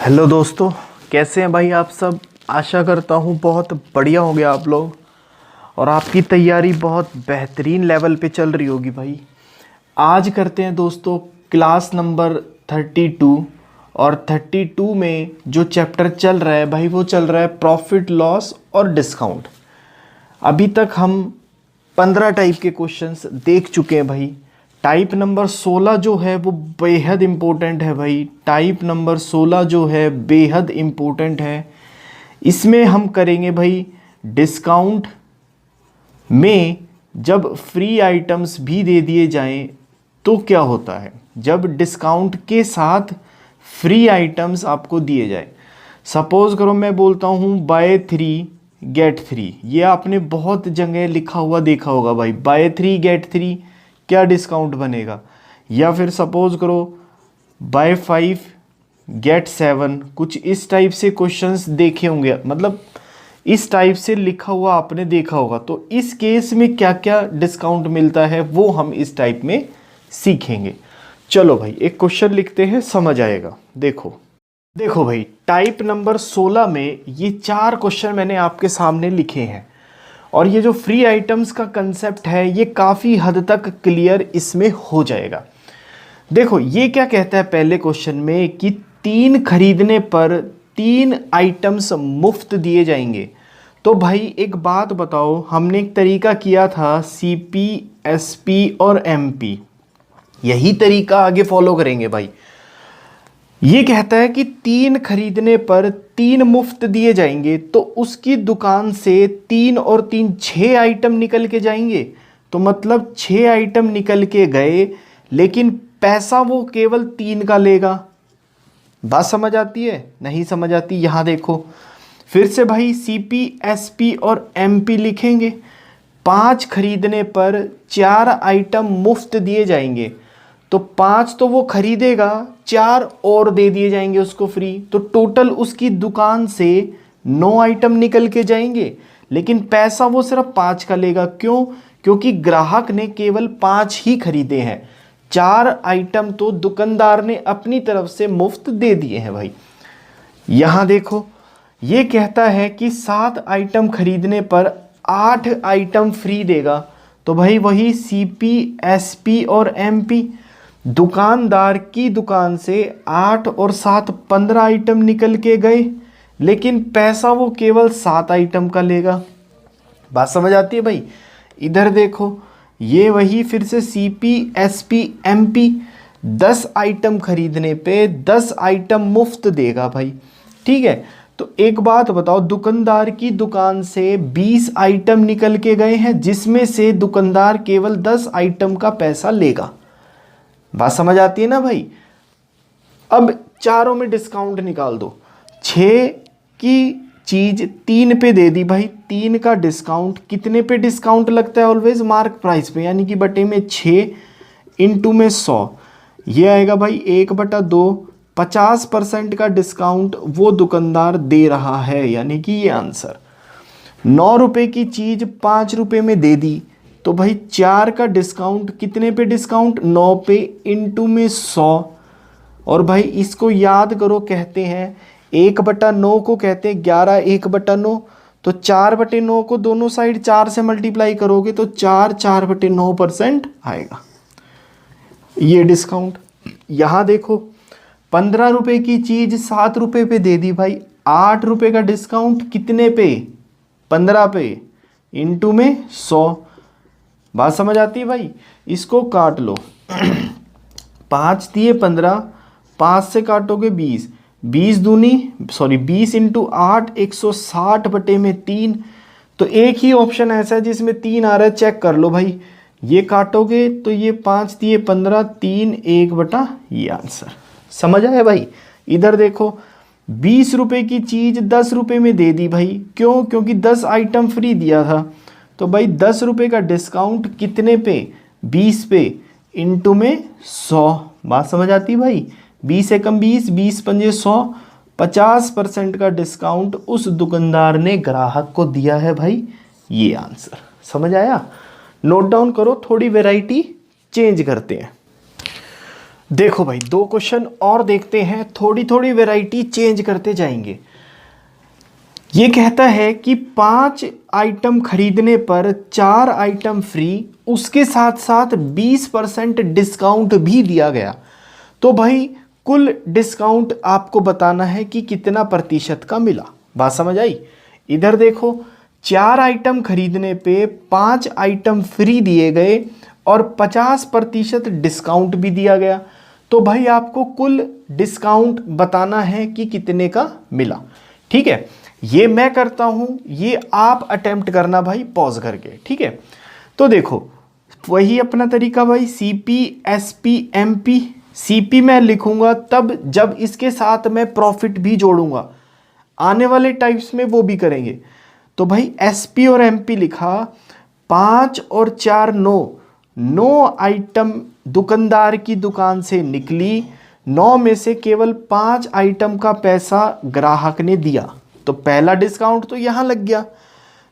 Hello दोस्तों, कैसे हैं भाई आप सब। आशा करता हूँ बहुत बढ़िया हो गया आप लोग और आपकी तैयारी बहुत बेहतरीन लेवल पे चल रही होगी भाई। आज करते हैं दोस्तों क्लास नंबर 32 और 32 में जो चैप्टर चल रहा है भाई वो चल रहा है प्रॉफिट लॉस और डिस्काउंट। अभी तक हम 15 टाइप के क्वेश्चंस देख चुके हैं भाई। टाइप नंबर 16 जो है वो बेहद इम्पोर्टेंट है भाई। टाइप नंबर 16 जो है बेहद इम्पोर्टेंट है। इसमें हम करेंगे भाई डिस्काउंट में जब फ्री आइटम्स भी दे दिए जाएं तो क्या होता है। जब डिस्काउंट के साथ फ्री आइटम्स आपको दिए जाए, सपोज करो मैं बोलता हूँ बाय 3 गेट 3। ये आपने बहुत जगह लिखा हुआ देखा होगा भाई, बाय 3 गेट 3 क्या डिस्काउंट बनेगा। या फिर सपोज करो बाय 5 गेट 7, कुछ इस टाइप से क्वेश्चंस देखे होंगे, मतलब इस टाइप से लिखा हुआ आपने देखा होगा। तो इस केस में क्या क्या डिस्काउंट मिलता है वो हम इस टाइप में सीखेंगे। चलो भाई एक क्वेश्चन लिखते हैं, समझ आएगा। देखो भाई टाइप नंबर 16 में ये 4 क्वेश्चन मैंने आपके सामने लिखे हैं और ये जो फ्री आइटम्स का कंसेप्ट है ये काफ़ी हद तक क्लियर इसमें हो जाएगा। देखो ये क्या कहता है पहले क्वेश्चन में कि 3 खरीदने पर 3 आइटम्स मुफ्त दिए जाएंगे। तो भाई एक बात बताओ, हमने एक तरीका किया था CP, SP और MP, यही तरीका आगे फॉलो करेंगे भाई। ये कहता है कि 3 खरीदने पर 3 मुफ्त दिए जाएंगे, तो उसकी दुकान से 3 और 3 6 आइटम निकल के जाएंगे। तो मतलब 6 आइटम निकल के गए लेकिन पैसा वो केवल 3 का लेगा। बात समझ आती है? नहीं समझ आती? यहाँ देखो फिर से भाई CP, SP और MP लिखेंगे। 5 खरीदने पर 4 आइटम मुफ्त दिए जाएंगे, तो 5 तो वो खरीदेगा, 4 और दे दिए जाएंगे उसको फ्री। तो टोटल उसकी दुकान से 9 आइटम निकल के जाएंगे लेकिन पैसा वो सिर्फ 5 का लेगा। क्यों? क्योंकि ग्राहक ने केवल 5 ही खरीदे हैं, 4 आइटम तो दुकानदार ने अपनी तरफ से मुफ्त दे दिए हैं भाई। यहाँ देखो ये कहता है कि 7 आइटम खरीदने पर 8 आइटम फ्री देगा। तो भाई वही CP, SP और MP। दुकानदार की दुकान से 8 और 7 15 आइटम निकल के गए लेकिन पैसा वो केवल 7 आइटम का लेगा। बात समझ आती है भाई? इधर देखो ये वही फिर से CP, SP, MP। 10 आइटम खरीदने पे 10 आइटम मुफ्त देगा भाई। ठीक है, तो एक बात बताओ, दुकानदार की दुकान से 20 आइटम निकल के गए हैं जिसमें से दुकानदार केवल 10 आइटम का पैसा लेगा। बात समझ आती है ना भाई? अब चारों में डिस्काउंट निकाल दो। 6 की चीज 3 पे दे दी भाई, 3 का डिस्काउंट कितने पे डिस्काउंट लगता है? ऑलवेज मार्क प्राइस पे, यानी कि बटे में 6 इंटू में 100, ये आएगा भाई 1/2। 50% का डिस्काउंट वो दुकानदार दे रहा है, यानी कि ये आंसर। 9 रुपए की चीज 5 रुपए में दे दी, तो भाई 4 का डिस्काउंट कितने पे डिस्काउंट? 9 पे इंटू में 100। और भाई इसको याद करो, कहते हैं 1/9 को कहते हैं 11 1/9। तो 4/9 को दोनों साइड 4 से मल्टीप्लाई करोगे तो 4/9% आएगा ये डिस्काउंट। यहाँ देखो 15 रुपए की चीज 7 रुपए पे दे दी भाई, 8 रुपए का डिस्काउंट कितने पे? 15 पे इंटू में 100। बात समझ आती है भाई? इसको काट लो 5 दिए 15, 5 से काटोगे 20, 20 इंटू 8 160 बटे में 3। तो एक ही ऑप्शन ऐसा है जिसमें 3 आ रहा है, चेक कर लो भाई। ये काटोगे तो ये 5 दिए 15, 3 1/, ये आंसर। समझ आया भाई? इधर देखो 20 रुपए की चीज 10 रुपए में दे दी भाई। क्यों? क्योंकि 10 आइटम फ्री दिया था। तो भाई 10 रुपए का डिस्काउंट कितने पे? 20 पे इंटू में 100। बात समझ आती है भाई? 20 एकम 20, 20 पंजे 100। 50% का डिस्काउंट उस दुकानदार ने ग्राहक को दिया है भाई, ये आंसर। समझ आया? नोट डाउन करो, थोड़ी वैरायटी चेंज करते हैं। देखो भाई, दो क्वेश्चन और देखते हैं, थोड़ी थोड़ी वैरायटी चेंज करते जाएंगे। ये कहता है कि 5 आइटम खरीदने पर 4 आइटम फ्री, उसके साथ साथ 20% डिस्काउंट भी दिया गया। तो भाई कुल डिस्काउंट आपको बताना है कि कितना प्रतिशत का मिला। बात समझ आई? इधर देखो, 4 आइटम खरीदने पे 5 आइटम फ्री दिए गए और 50% डिस्काउंट भी दिया गया। तो भाई आपको कुल डिस्काउंट बताना है कि कितने का मिला। ठीक है, ये मैं करता हूं, ये आप अटेम्प्ट करना भाई पॉज करके। ठीक है, तो देखो वही अपना तरीका भाई, सीपी एसपी एमपी। सीपी मैं लिखूंगा तब जब इसके साथ मैं प्रॉफिट भी जोड़ूंगा, आने वाले टाइप्स में वो भी करेंगे। तो भाई एसपी और एमपी लिखा, 5 और 4 9 आइटम दुकानदार की दुकान से निकली, 9 में से केवल 5 आइटम का पैसा ग्राहक ने दिया। तो पहला डिस्काउंट तो यहां लग गया।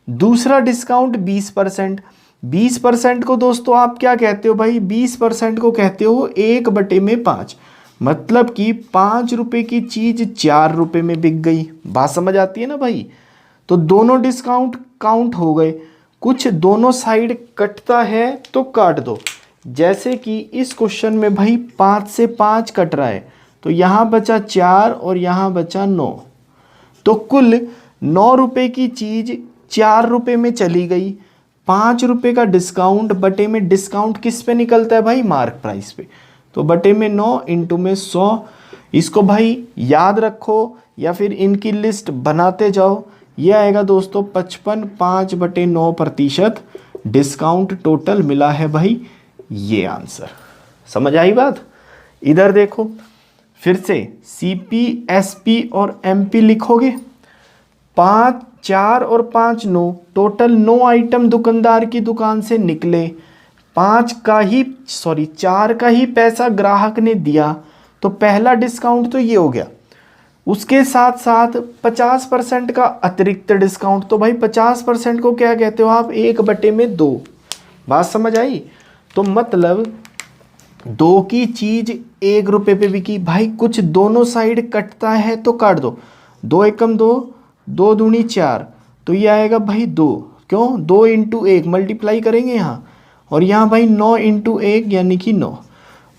दूसरा डिस्काउंट 20%। 20% को दोस्तों आप क्या कहते हो भाई? 20% को कहते हो 1/5। मतलब कि 5 रुपए की चीज 4 रुपए में बिक गई। बात समझ आती है ना भाई? तो दोनों डिस्काउंट काउंट हो गए। कुछ दोनों साइड कटता है तो काट दो। जैसे कि इस क्वेश्चन में भाई 5 से 5 कट रहा है, तो यहां बचा 4 और यहां बचा 9। तो कुल 9 रुपए की चीज 4 रुपए में चली गई। 5 रुपए का डिस्काउंट बटे में, डिस्काउंट किस पे निकलता है भाई? मार्क प्राइस पे। तो बटे में 9 इंटू में 100। इसको भाई याद रखो या फिर इनकी लिस्ट बनाते जाओ। ये आएगा दोस्तों 55, 5/9% डिस्काउंट टोटल मिला है भाई। ये आंसर समझ आई बात? इधर देखो फिर से सीपी एसपी और एमपी लिखोगे। 5 4 और 5 9, टोटल 9 आइटम दुकानदार की दुकान से निकले, 4 का ही पैसा ग्राहक ने दिया। तो पहला डिस्काउंट तो ये हो गया। उसके साथ साथ 50% का अतिरिक्त डिस्काउंट। तो भाई 50% को क्या कहते हो आप? 1/2। बात समझ आई? तो मतलब 2 की चीज 1 रुपए पे बिकी। भाई कुछ दोनों साइड कटता है तो काट दो। 2 एकम 2, 2 दूनी 4, तो ये आएगा भाई 2। क्यों? 2 इंटू 1 मल्टीप्लाई करेंगे यहाँ, और यहाँ भाई 9 इंटू 1 यानी कि 9।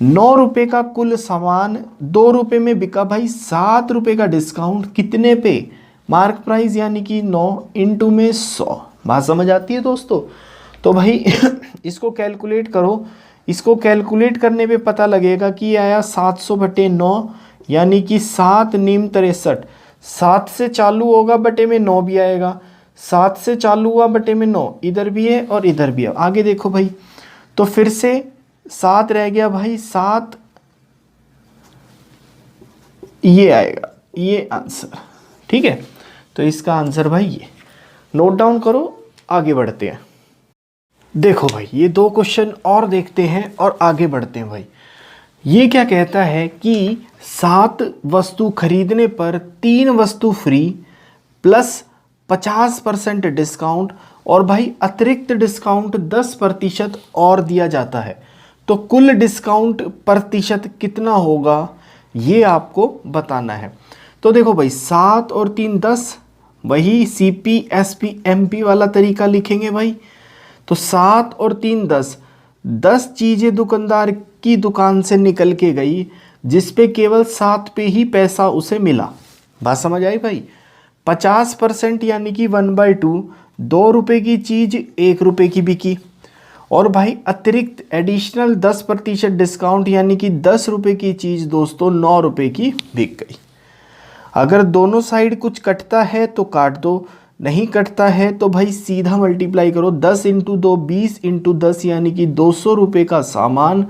9 रुपए का कुल सामान 2 रुपए में बिका भाई। 7 रुपए का डिस्काउंट कितने पे? मार्क प्राइस यानी कि 9 इंटू में 100। बात समझ आती है दोस्तों? तो भाई इसको कैलकुलेट करो। इसको कैलकुलेट करने पे पता लगेगा कि आया 700/9 यानी कि 7 नीम 63। 7 से चालू होगा बटे में 9 भी आएगा। 7 से चालू हुआ बटे में 9, इधर भी है और इधर भी है। आगे देखो भाई, तो फिर से 7 रह गया भाई। 7 ये आएगा, ये आंसर। ठीक है, तो इसका आंसर भाई ये नोट डाउन करो। आगे बढ़ते हैं। देखो भाई, ये 2 क्वेश्चन और देखते हैं और आगे बढ़ते हैं भाई। ये क्या कहता है कि 7 वस्तु खरीदने पर 3 वस्तु फ्री प्लस 50% डिस्काउंट, और भाई अतिरिक्त डिस्काउंट 10% और दिया जाता है। तो कुल डिस्काउंट प्रतिशत कितना होगा, ये आपको बताना है। तो देखो भाई 7 और 3 10, वही सीपी एसपी एमपी वाला तरीका लिखेंगे भाई। तो 7 और 3 10, 10 चीज़ें दुकानदार की दुकान से निकल के गई, जिस पे केवल 7 पे ही पैसा उसे मिला। बात समझ आई भाई? 50% यानी कि 1/2, 2 रुपए की चीज़ 1 रुपए की बिकी। और भाई अतिरिक्त एडिशनल 10% डिस्काउंट यानी कि 10 रुपए की चीज़ दोस्तों 9 रुपए की बिक गई। अगर दोनों साइड कुछ कटता है तो काट दो, नहीं कटता है तो भाई सीधा मल्टीप्लाई करो। 10 इंटू 2 20 इंटू 10 यानी कि 200 रुपये का सामान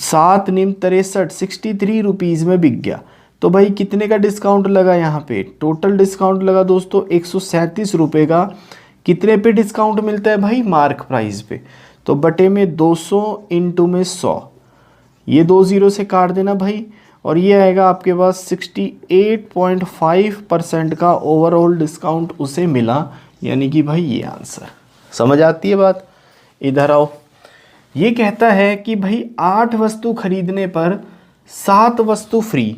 7 निम 63 63 रुपीज़ में बिक गया। तो भाई कितने का डिस्काउंट लगा यहाँ पे? टोटल डिस्काउंट लगा दोस्तों 137 रुपये का। कितने पे डिस्काउंट मिलता है भाई? मार्क प्राइस पे। तो बटे में 200 इंटू में 100, ये 2 0 से काट देना भाई, और ये आएगा आपके पास 68.5% का ओवरऑल डिस्काउंट उसे मिला। यानी कि भाई ये आंसर। समझ आती है बात? इधर आओ, ये कहता है कि भाई 8 वस्तु खरीदने पर 7 वस्तु फ्री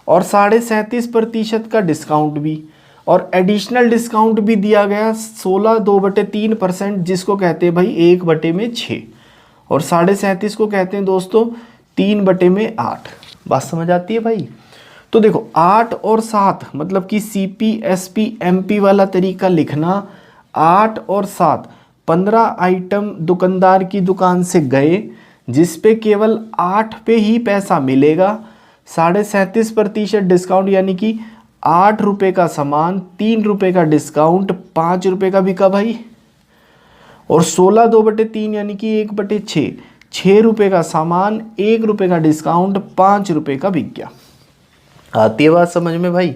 और 37.5% का डिस्काउंट भी, और एडिशनल डिस्काउंट भी दिया गया 16.2/3%, जिसको कहते हैं भाई 1/6, और 37.5 को कहते हैं दोस्तों 3/8। बात समझ आती है भाई। तो देखो 8 और 7 मतलब कि CP SP MP वाला तरीका लिखना। 8 और 7 15 आइटम दुकानदार की दुकान से गए जिस पे केवल 8 पे ही पैसा मिलेगा, 37.5% डिस्काउंट यानी कि 8 रुपये का सामान 3 रुपये का डिस्काउंट 5 रुपये का बिका भाई, और 16/2/3 यानी कि 1/6, 6 रुपये का सामान 1 रुपये का डिस्काउंट 5 रुपये का बिक गया। आती है बात समझ में भाई।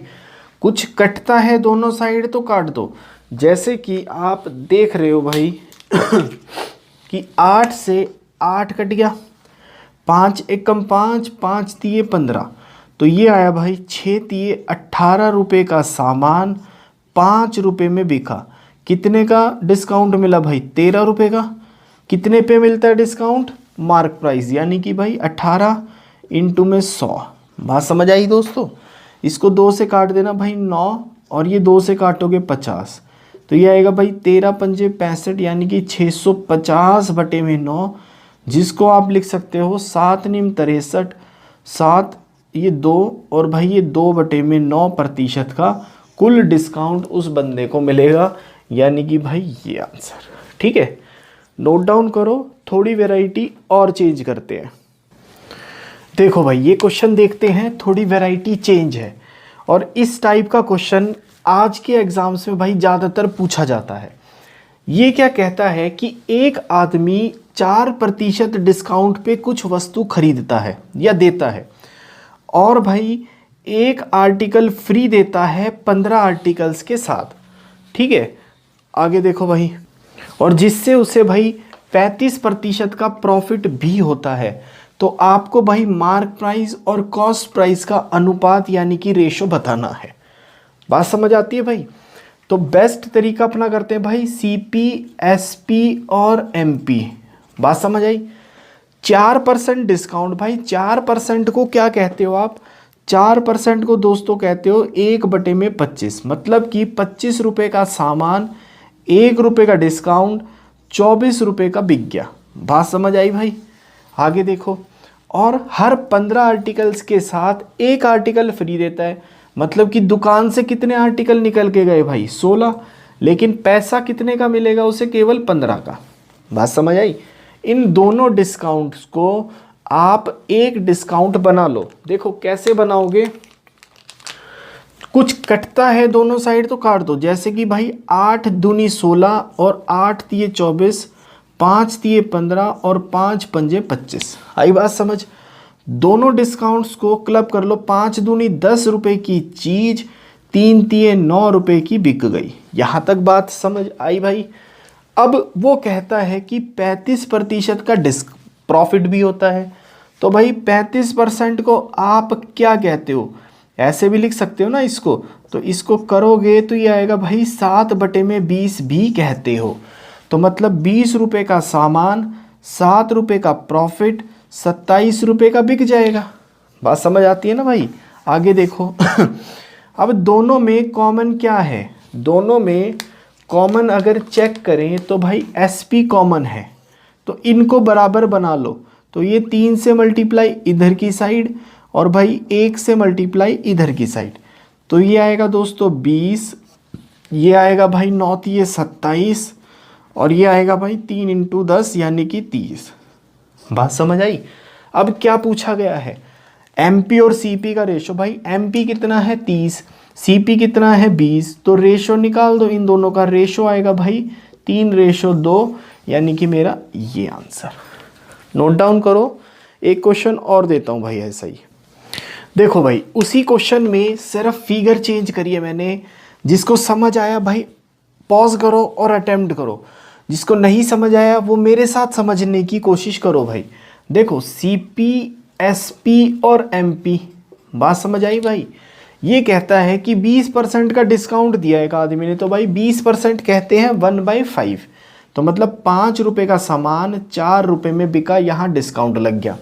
कुछ कटता है दोनों साइड तो काट दो, जैसे कि आप देख रहे हो भाई कि 8 से 8 कट गया, 5 एकम 5, 5 तिये 15, तो ये आया भाई 6 तिये 18 रुपये का सामान 5 रुपये में बिका। कितने का डिस्काउंट मिला भाई? 13 रुपये का। कितने पे मिलता है डिस्काउंट? मार्क प्राइस यानी कि भाई 18 इंटू में 100। बात समझ आई दोस्तों। इसको 2 से काट देना भाई 9, और ये 2 से काटोगे 50, तो ये आएगा भाई 13 पंजे 65 यानी कि 650/9, जिसको आप लिख सकते हो 7 निम 63, 7 ये 2 और भाई ये 2/9% का कुल डिस्काउंट उस बंदे को मिलेगा, यानी कि भाई ये आंसर। ठीक है, नोट डाउन करो। थोड़ी वैरायटी और चेंज करते हैं। देखो भाई ये क्वेश्चन देखते हैं, थोड़ी वैरायटी चेंज है, और इस टाइप का क्वेश्चन आज के एग्जाम्स में भाई ज़्यादातर पूछा जाता है। ये क्या कहता है कि एक आदमी 4% डिस्काउंट पे कुछ वस्तु खरीदता है या देता है, और भाई एक आर्टिकल फ्री देता है 15 आर्टिकल्स के साथ। ठीक है, आगे देखो भाई, और जिससे उसे भाई 35% का प्रॉफिट भी होता है। तो आपको भाई मार्क प्राइस और कॉस्ट प्राइस का अनुपात यानी कि रेशो बताना है। बात समझ आती है भाई। तो बेस्ट तरीका अपना करते हैं भाई CP SP और MP। बात समझ आई। 4% डिस्काउंट भाई, 4% को क्या कहते हो आप? 4% को दोस्तों कहते हो 1/25, मतलब कि 25 रुपये का सामान 1 रुपये का डिस्काउंट 24 रुपये का बिक गया। बात समझ आई भाई। आगे देखो, और हर 15 आर्टिकल्स के साथ एक आर्टिकल फ्री देता है, मतलब कि दुकान से कितने आर्टिकल निकल के गए भाई? 16, लेकिन पैसा कितने का मिलेगा उसे? केवल 15 का। बात समझ आई। इन दोनों डिस्काउंट्स को आप एक डिस्काउंट बना लो। देखो कैसे बनाओगे, कुछ कटता है दोनों साइड तो काट दो, जैसे कि भाई 8 दूनी 16 और 8 तिये 24, 5 तिये 15 और 5 पंजे 25। आई बात समझ। दोनों डिस्काउंट्स को क्लब कर लो। 5 दूनी 10 रुपये की चीज़ 3 तिये 9 रुपये की बिक गई। यहाँ तक बात समझ आई भाई। अब वो कहता है कि 35% का प्रॉफिट भी होता है। तो भाई 35% को आप क्या कहते हो? ऐसे भी लिख सकते हो ना इसको। तो इसको करोगे तो ये आएगा भाई 7/20 भी कहते हो। तो मतलब 20 रुपये का सामान 7 रुपये का प्रॉफिट 27 रुपये का बिक जाएगा। बात समझ आती है ना भाई। आगे देखो अब दोनों में कॉमन क्या है? दोनों में कॉमन अगर चेक करें तो भाई SP कॉमन है, तो इनको बराबर बना लो। तो ये 3 से मल्टीप्लाई इधर की साइड और भाई 1 से मल्टीप्लाई इधर की साइड, तो ये आएगा दोस्तों 20, ये आएगा भाई 9 तिये 27 और ये आएगा भाई 3 इंटू 10 यानी कि 30। बात समझ आई। अब क्या पूछा गया है? MP और CP का रेशो। भाई MP कितना है 30, CP कितना है 20, तो रेशो निकाल दो। इन दोनों का रेशो आएगा भाई 3:2 यानी कि मेरा ये आंसर। नोट डाउन करो। एक क्वेश्चन और देता हूँ भाई ऐसा ही। देखो भाई उसी क्वेश्चन में सिर्फ फिगर चेंज करिए मैंने। जिसको समझ आया भाई पॉज करो और अटेम्प्ट करो, जिसको नहीं समझ आया वो मेरे साथ समझने की कोशिश करो भाई। देखो CP SP और MP, बात समझ आई भाई। ये कहता है कि 20% का डिस्काउंट दिया एक आदमी ने, तो भाई 20% कहते हैं 1/5, तो मतलब 5 रुपये का सामान 4 रुपये में बिका, यहाँ डिस्काउंट लग गया।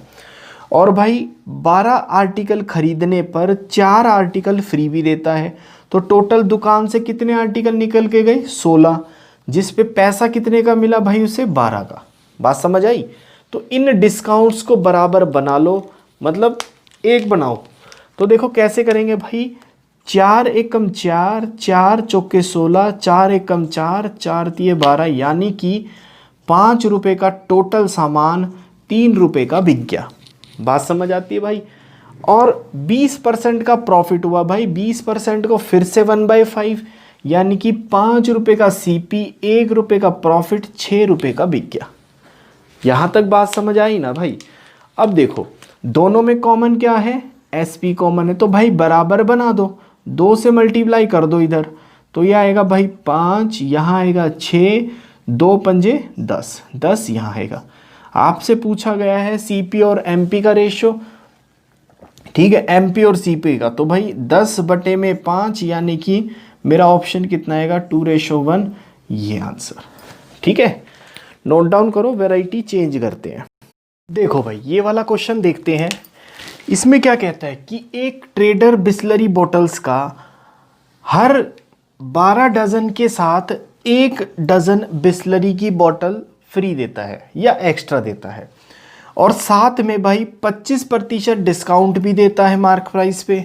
और भाई 12 आर्टिकल खरीदने पर 4 आर्टिकल फ्री भी देता है। तो टोटल दुकान से कितने आर्टिकल निकल के गए? 16, जिस पे पैसा कितने का मिला भाई उसे? 12 का। बात समझ आई? तो इन डिस्काउंट्स को बराबर बना लो, मतलब एक बनाओ। तो देखो कैसे करेंगे भाई, 4 एकम 4, 4 चौके 16, 4 एकम 4, 4 तिये 12, यानी कि 5 रुपये का टोटल सामान 3 रुपये का बिक गया। बात समझ आती है भाई? और 20% का प्रॉफिट हुआ भाई, 20% को फिर से 1/5, यानी कि 5 रुपये का सीपी, 1 रुपये का प्रॉफिट, 6 रुपये का बिक गया। यहाँ तक बात समझ आई ना भाई? अब देखो दोनों में कॉमन क्या है? एसपी कॉमन है, तो भाई बराबर बना दो, 2 से मल्टीप्लाई कर दो इधर, तो यह आएगा भाई 5, यहाँ आएगा 6, 2 पंजे 10, 10 यहाँ आएगा। आपसे पूछा गया है सीपी और एमपी का रेशो, ठीक है, एमपी और सीपी का, तो भाई 10/5, यानी कि मेरा ऑप्शन कितना आएगा? 2:1, ये आंसर। ठीक है, नोट डाउन करो, वैरायटी चेंज करते हैं। देखो भाई ये वाला क्वेश्चन देखते हैं। इसमें क्या कहता है कि एक ट्रेडर बिस्लरी बोतल्स का हर 12 डजन के साथ 1 डजन बिस्लरी की बोतल फ्री देता है या एक्स्ट्रा देता है, और साथ में भाई 25% डिस्काउंट भी देता है मार्क प्राइस पे।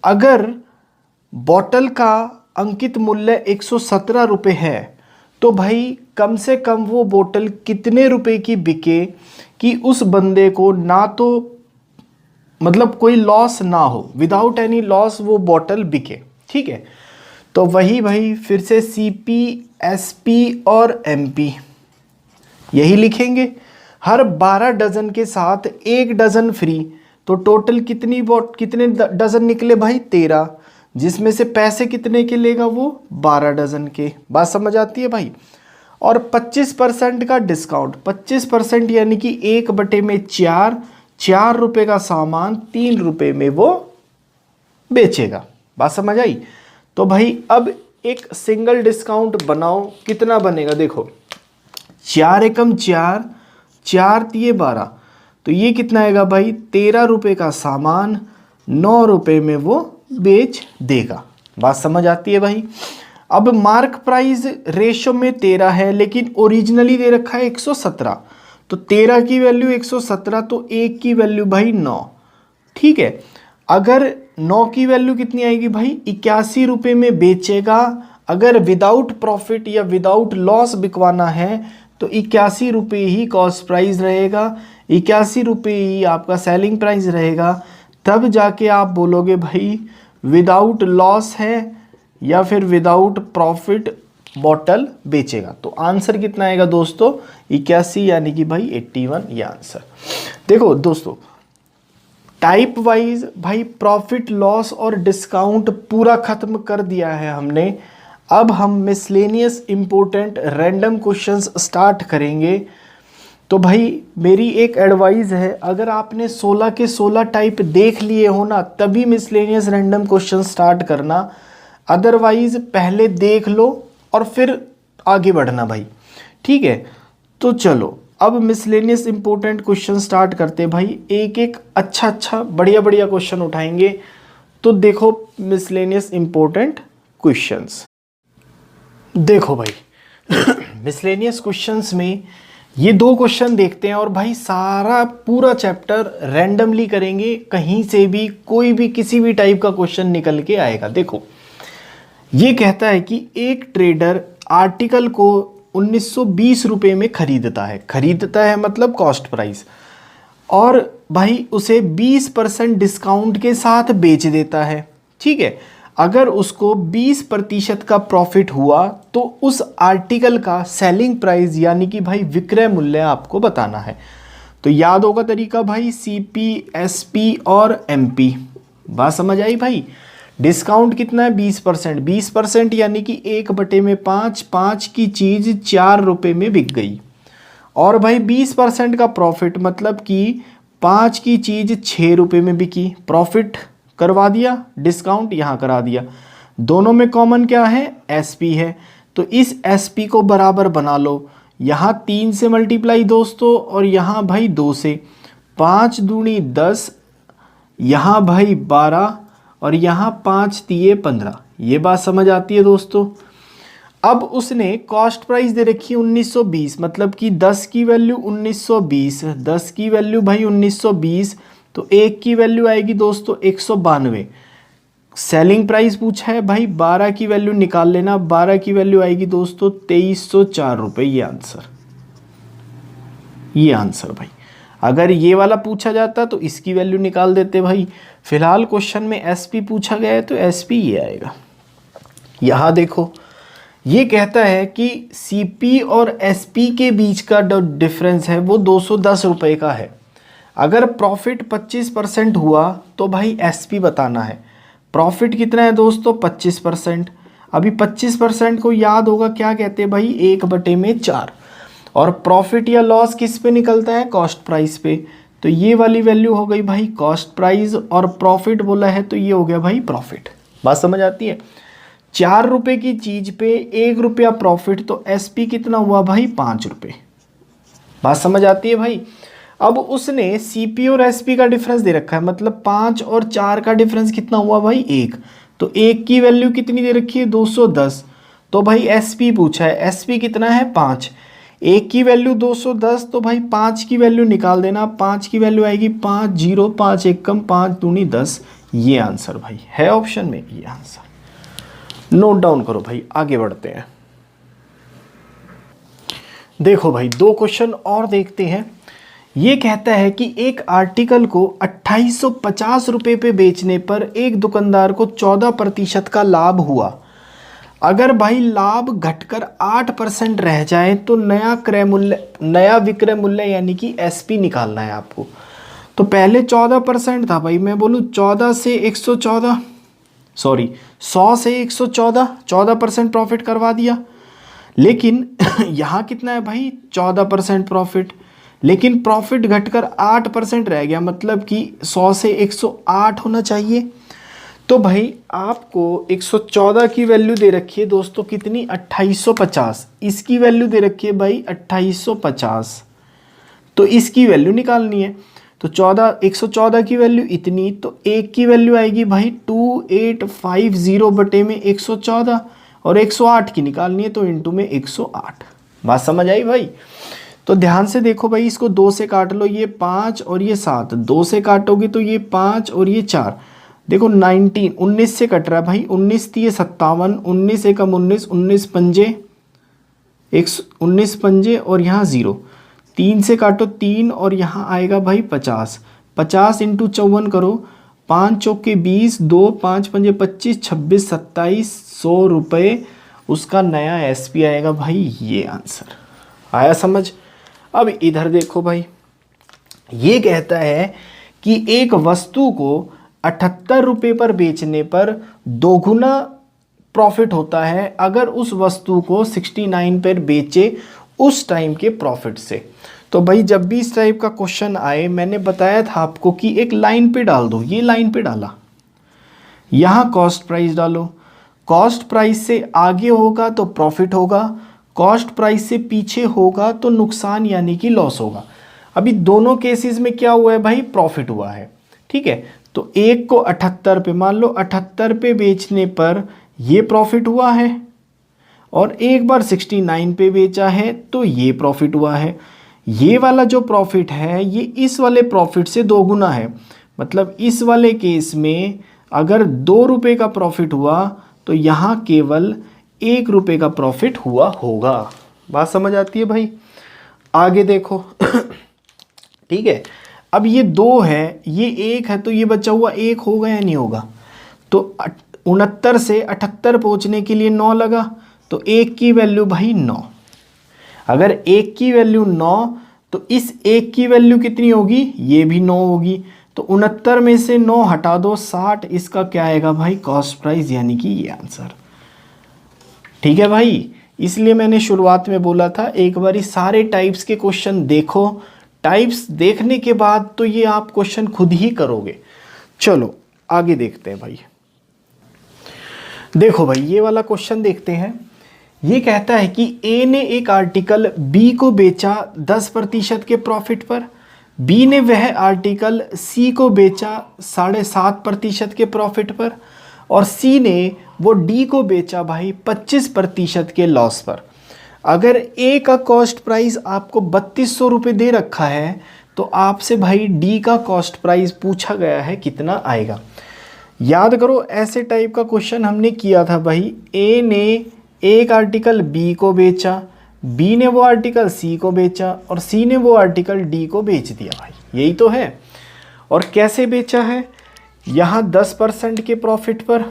अगर बोतल का अंकित मूल्य 117 रुपये है, तो भाई कम से कम वो बोतल कितने रुपए की बिके कि उस बंदे को ना तो मतलब कोई लॉस ना हो, विदाउट एनी लॉस वो बोतल बिके। ठीक है, तो वही भाई फिर से सीपी, एसपी और एमपी यही लिखेंगे। हर 12 डजन के साथ 1 डजन फ्री, तो टोटल कितने डजन निकले भाई? 13, जिसमें से पैसे कितने के लेगा वो? 12 डजन के। बात समझ आती है भाई? और 25% का डिस्काउंट, 25% यानी कि 1/4, 4 रुपये का सामान 3 रुपये में वो बेचेगा। बात समझ आई? तो भाई अब एक सिंगल डिस्काउंट बनाओ, कितना बनेगा? देखो 4 एकम 4, 4 तिये 12, तो ये कितना आएगा भाई? 13 रुपये का सामान 9 रुपये में वो बेच देगा। बात समझ आती है भाई? अब मार्क प्राइस रेशो में 13 है, लेकिन ओरिजिनली दे रखा है 117, तो 13 की वैल्यू 117, तो 1 की वैल्यू भाई 9। ठीक है, अगर 9 की वैल्यू कितनी आएगी भाई? 81 रुपये में बेचेगा। अगर विदाउट प्रॉफिट या विदाउट लॉस बिकवाना है तो 81 रुपये ही कॉस्ट प्राइस रहेगा, 81 रुपये ही आपका सेलिंग प्राइस रहेगा। तब जाके आप बोलोगे भाई विदाउट लॉस है या फिर विदाउट प्रॉफिट बॉटल बेचेगा। तो आंसर कितना आएगा दोस्तों? 81, यानी कि भाई 81 ये आंसर। देखो दोस्तों टाइप वाइज भाई प्रॉफिट, लॉस और डिस्काउंट पूरा खत्म कर दिया है हमने। अब हम miscellaneous important random questions start करेंगे। तो भाई मेरी एक एडवाइस है, अगर आपने 16 के 16 टाइप देख लिए हो ना, तभी मिसलेनियस रैंडम क्वेश्चन स्टार्ट करना, अदरवाइज पहले देख लो और फिर आगे बढ़ना भाई। ठीक है, तो चलो अब मिसलेनियस इंपॉर्टेंट क्वेश्चन स्टार्ट करते हैं भाई। एक एक अच्छा बढ़िया क्वेश्चन उठाएंगे। तो देखो मिसलेनियस इंपॉर्टेंट क्वेश्चंस, देखो भाई मिसलेनियस क्वेश्चंस में ये 2 क्वेश्चन देखते हैं, और भाई सारा पूरा चैप्टर रैंडमली करेंगे, कहीं से भी कोई भी किसी भी टाइप का क्वेश्चन निकल के आएगा। देखो ये कहता है कि एक ट्रेडर आर्टिकल को 1920 रुपये में खरीदता है मतलब कॉस्ट प्राइस, और भाई उसे 20% डिस्काउंट के साथ बेच देता है। ठीक है, अगर उसको 20% का प्रॉफिट हुआ तो उस आर्टिकल का सेलिंग प्राइस यानी कि भाई विक्रय मूल्य आपको बताना है। तो याद होगा तरीका भाई, सीपी, एसपी और एमपी। बात समझ आई भाई? डिस्काउंट कितना है? 20%, 20% यानी कि 1/5, 5 की चीज़ 4 रुपये में बिक गई। और भाई 20% का प्रॉफिट मतलब कि 5 की चीज़ 6 रुपये में बिकी। प्रॉफिट करवा दिया, डिस्काउंट यहाँ करा दिया। दोनों में कॉमन क्या है? एसपी है, तो इस एसपी को बराबर बना लो। यहाँ 3 से मल्टीप्लाई दोस्तों, और यहाँ भाई 2 से। 5 दूनी 10, यहाँ भाई 12, और यहाँ 5 तिये 15। ये बात समझ आती है दोस्तों। अब उसने कॉस्ट प्राइस दे रखी है 1920, मतलब कि 10 की वैल्यू 1920, 10 की वैल्यू भाई 1920, तो 1 की वैल्यू आएगी दोस्तों 192। सेलिंग प्राइस पूछा है भाई, 12 की वैल्यू निकाल लेना, 12 की वैल्यू आएगी दोस्तों 2304 रुपये। ये आंसर भाई। अगर ये वाला पूछा जाता तो इसकी वैल्यू निकाल देते भाई। फिलहाल क्वेश्चन में एसपी पूछा गया है तो एसपी ये आएगा। यहाँ देखो, ये कहता है कि सीपी और एसपी के बीच का जो डिफरेंस है वो 210 रुपये का है। अगर प्रॉफिट 25% हुआ तो भाई एसपी बताना है। प्रॉफिट कितना है दोस्तों 25%। अभी 25% को याद होगा क्या कहते हैं भाई, 1/4। और प्रॉफिट या लॉस किस पे निकलता है, कॉस्ट प्राइस पे। तो ये वाली वैल्यू हो गई भाई कॉस्ट प्राइस, और प्रॉफिट बोला है तो ये हो गया भाई प्रॉफिट। बात समझ आती है। 4 रुपये की चीज पे 1 रुपया प्रॉफिट, तो एसपी कितना हुआ भाई 5 रुपये। बात समझ आती है भाई। अब उसने सीपी और एसपी का डिफरेंस दे रखा है, मतलब 5 और 4 का डिफरेंस कितना हुआ भाई 1। तो 1 की वैल्यू कितनी दे रखी है 210। तो भाई एसपी पूछा है, एसपी कितना है 5। 1 की वैल्यू 210, तो भाई 5 की वैल्यू निकाल देना। 5 की वैल्यू आएगी 5 0 5 1 कम 5 दूनी 10। ये आंसर भाई है ऑप्शन में, ये आंसर नोट डाउन करो भाई। आगे बढ़ते हैं। देखो भाई 2 क्वेश्चन और देखते हैं। ये कहता है कि एक आर्टिकल को 2850 रुपये पे बेचने पर एक दुकानदार को 14% का लाभ हुआ। अगर भाई लाभ घटकर 8% रह जाए तो नया विक्रय मूल्य यानी कि एसपी निकालना है आपको। तो पहले 14% था भाई, मैं बोलूँ 14 से 114, सॉरी 100 से 114, 14% प्रॉफिट करवा दिया। लेकिन यहाँ कितना है भाई 14% प्रॉफिट, लेकिन प्रॉफिट घटकर 8% रह गया, मतलब कि 100 से 108 होना चाहिए। तो भाई आपको 114 की वैल्यू दे रखी है दोस्तों कितनी 2850, इसकी वैल्यू दे रखी है भाई 2850, तो इसकी वैल्यू निकालनी है। तो 114 की वैल्यू इतनी, तो 1 की वैल्यू आएगी भाई 2850 बटे में 114, और 108 की निकालनी है तो इंटू में 108। बात समझ आई भाई। तो ध्यान से देखो भाई, इसको 2 से काट लो, ये 5 और ये 7, 2 से काटोगे तो ये 5 और ये 4, देखो 19 से कट रहा है भाई, 19 3 57, 19 एकम 19, 19 पंजे 19 पंजे और यहाँ 0, 3 से काटो 3 और यहाँ आएगा भाई 50, 50 इंटू 54 करो, 5 चौके 20, 2 5 पंजे 25, 26 27, 100 रुपये उसका नया एसपी आएगा भाई। ये आंसर आया समझ। अब इधर देखो भाई, ये कहता है कि एक वस्तु को 78 रुपये पर बेचने पर दोगुना प्रॉफिट होता है अगर उस वस्तु को 69 पर बेचे उस टाइम के प्रॉफिट से। तो भाई जब भी इस टाइप का क्वेश्चन आए, मैंने बताया था आपको कि एक लाइन पे डाल दो, ये लाइन पे डाला, यहाँ कॉस्ट प्राइस डालो, कॉस्ट प्राइस से आगे होगा तो प्रॉफिट होगा, कॉस्ट प्राइस से पीछे होगा तो नुकसान यानी कि लॉस होगा। अभी दोनों केसेस में क्या हुआ है भाई, प्रॉफिट हुआ है, ठीक है। तो एक को 78 पे, मान लो 78 पे बेचने पर ये प्रॉफिट हुआ है, और एक बार 69 पे बेचा है तो ये प्रॉफिट हुआ है। ये वाला जो प्रॉफिट है ये इस वाले प्रॉफिट से दोगुना है, मतलब इस वाले केस में अगर 2 रुपये का प्रॉफिट हुआ तो यहाँ केवल 1 रुपये का प्रॉफिट हुआ होगा। बात समझ आती है भाई। आगे देखो ठीक है। अब ये 2 है, ये 1 है, तो ये बचा हुआ 1 होगा या नहीं होगा। तो 69 से 78 पहुँचने के लिए 9 लगा, तो 1 की वैल्यू भाई 9। अगर 1 की वैल्यू 9 तो इस 1 की वैल्यू कितनी होगी, ये भी 9 होगी। तो 69 में से 9 हटा दो, 60, इसका क्या आएगा भाई कॉस्ट प्राइस, यानी कि ये आंसर। ठीक है भाई, इसलिए मैंने शुरुआत में बोला था एक बारी सारे टाइप्स के क्वेश्चन देखो, टाइप्स देखने के बाद तो ये आप क्वेश्चन खुद ही करोगे। चलो आगे देखते हैं भाई। देखो भाई ये वाला क्वेश्चन देखते हैं। ये कहता है कि ए ने एक आर्टिकल बी को बेचा 10% के प्रॉफिट पर, बी ने वह आर्टिकल सी को बेचा 7.5% के प्रॉफिट पर, और सी ने वो डी को बेचा भाई 25% के लॉस पर। अगर ए का कॉस्ट प्राइस आपको 3200 रुपये दे रखा है तो आपसे भाई डी का कॉस्ट प्राइस पूछा गया है कितना आएगा। याद करो ऐसे टाइप का क्वेश्चन हमने किया था भाई। ए ने एक आर्टिकल बी को बेचा, बी ने वो आर्टिकल सी को बेचा और सी ने वो आर्टिकल डी को बेच दिया भाई, यही तो है। और कैसे बेचा है, यहाँ 10% के प्रॉफिट पर,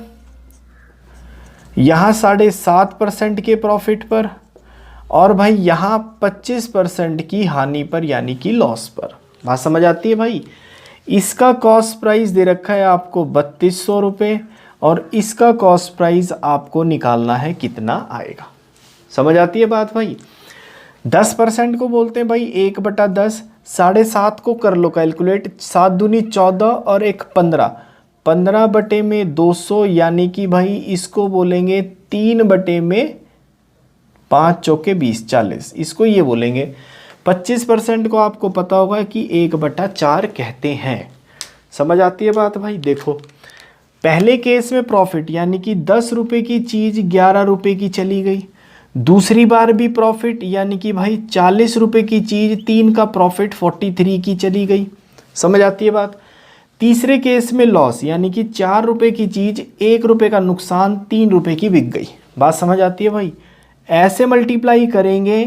यहाँ 7.5% के प्रॉफिट पर, और भाई यहाँ 25% की हानि पर यानी कि लॉस पर। बात समझ आती है भाई। इसका कॉस्ट प्राइस दे रखा है आपको 3200 रुपये और इसका कॉस्ट प्राइस आपको निकालना है कितना आएगा। समझ आती है बात भाई। 10% को बोलते हैं भाई 1/10, 7.5 को कर लो कैलकुलेट, 7 दूनी 14 और 1 15, 15/200 यानी कि भाई इसको बोलेंगे 3/5 चौके 20 40, इसको ये बोलेंगे। 25% को आपको पता होगा कि 1/4 कहते हैं। समझ आती है बात भाई। देखो पहले केस में प्रॉफिट यानी कि 10 रुपये की चीज़ 11 रुपये की चली गई, दूसरी बार भी प्रॉफिट यानी कि भाई 40 रुपये की चीज़ 3 का प्रॉफिट 43 की चली गई। समझ आती है बात। तीसरे केस में लॉस यानी कि 4 रुपये की चीज़ 1 रुपये का नुकसान 3 रुपये की बिक गई। बात समझ आती है भाई। ऐसे मल्टीप्लाई करेंगे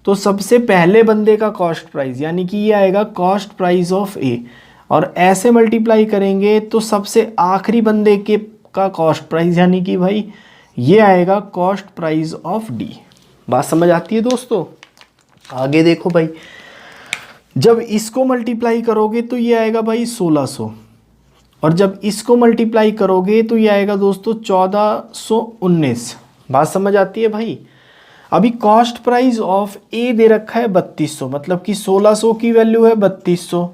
तो सबसे पहले बंदे का कॉस्ट प्राइस यानी कि ये आएगा कॉस्ट प्राइस ऑफ ए, और ऐसे मल्टीप्लाई करेंगे तो सबसे आखिरी बंदे के का कॉस्ट प्राइस यानी कि भाई ये आएगा कॉस्ट प्राइस ऑफ डी। बात समझ आती है दोस्तों। आगे देखो भाई, जब इसको मल्टीप्लाई करोगे तो ये आएगा भाई 1600, और जब इसको मल्टीप्लाई करोगे तो ये आएगा दोस्तों 1419। बात समझ आती है भाई। अभी कॉस्ट प्राइस ऑफ ए दे रखा है 3200, मतलब कि 1600 की वैल्यू है 3200,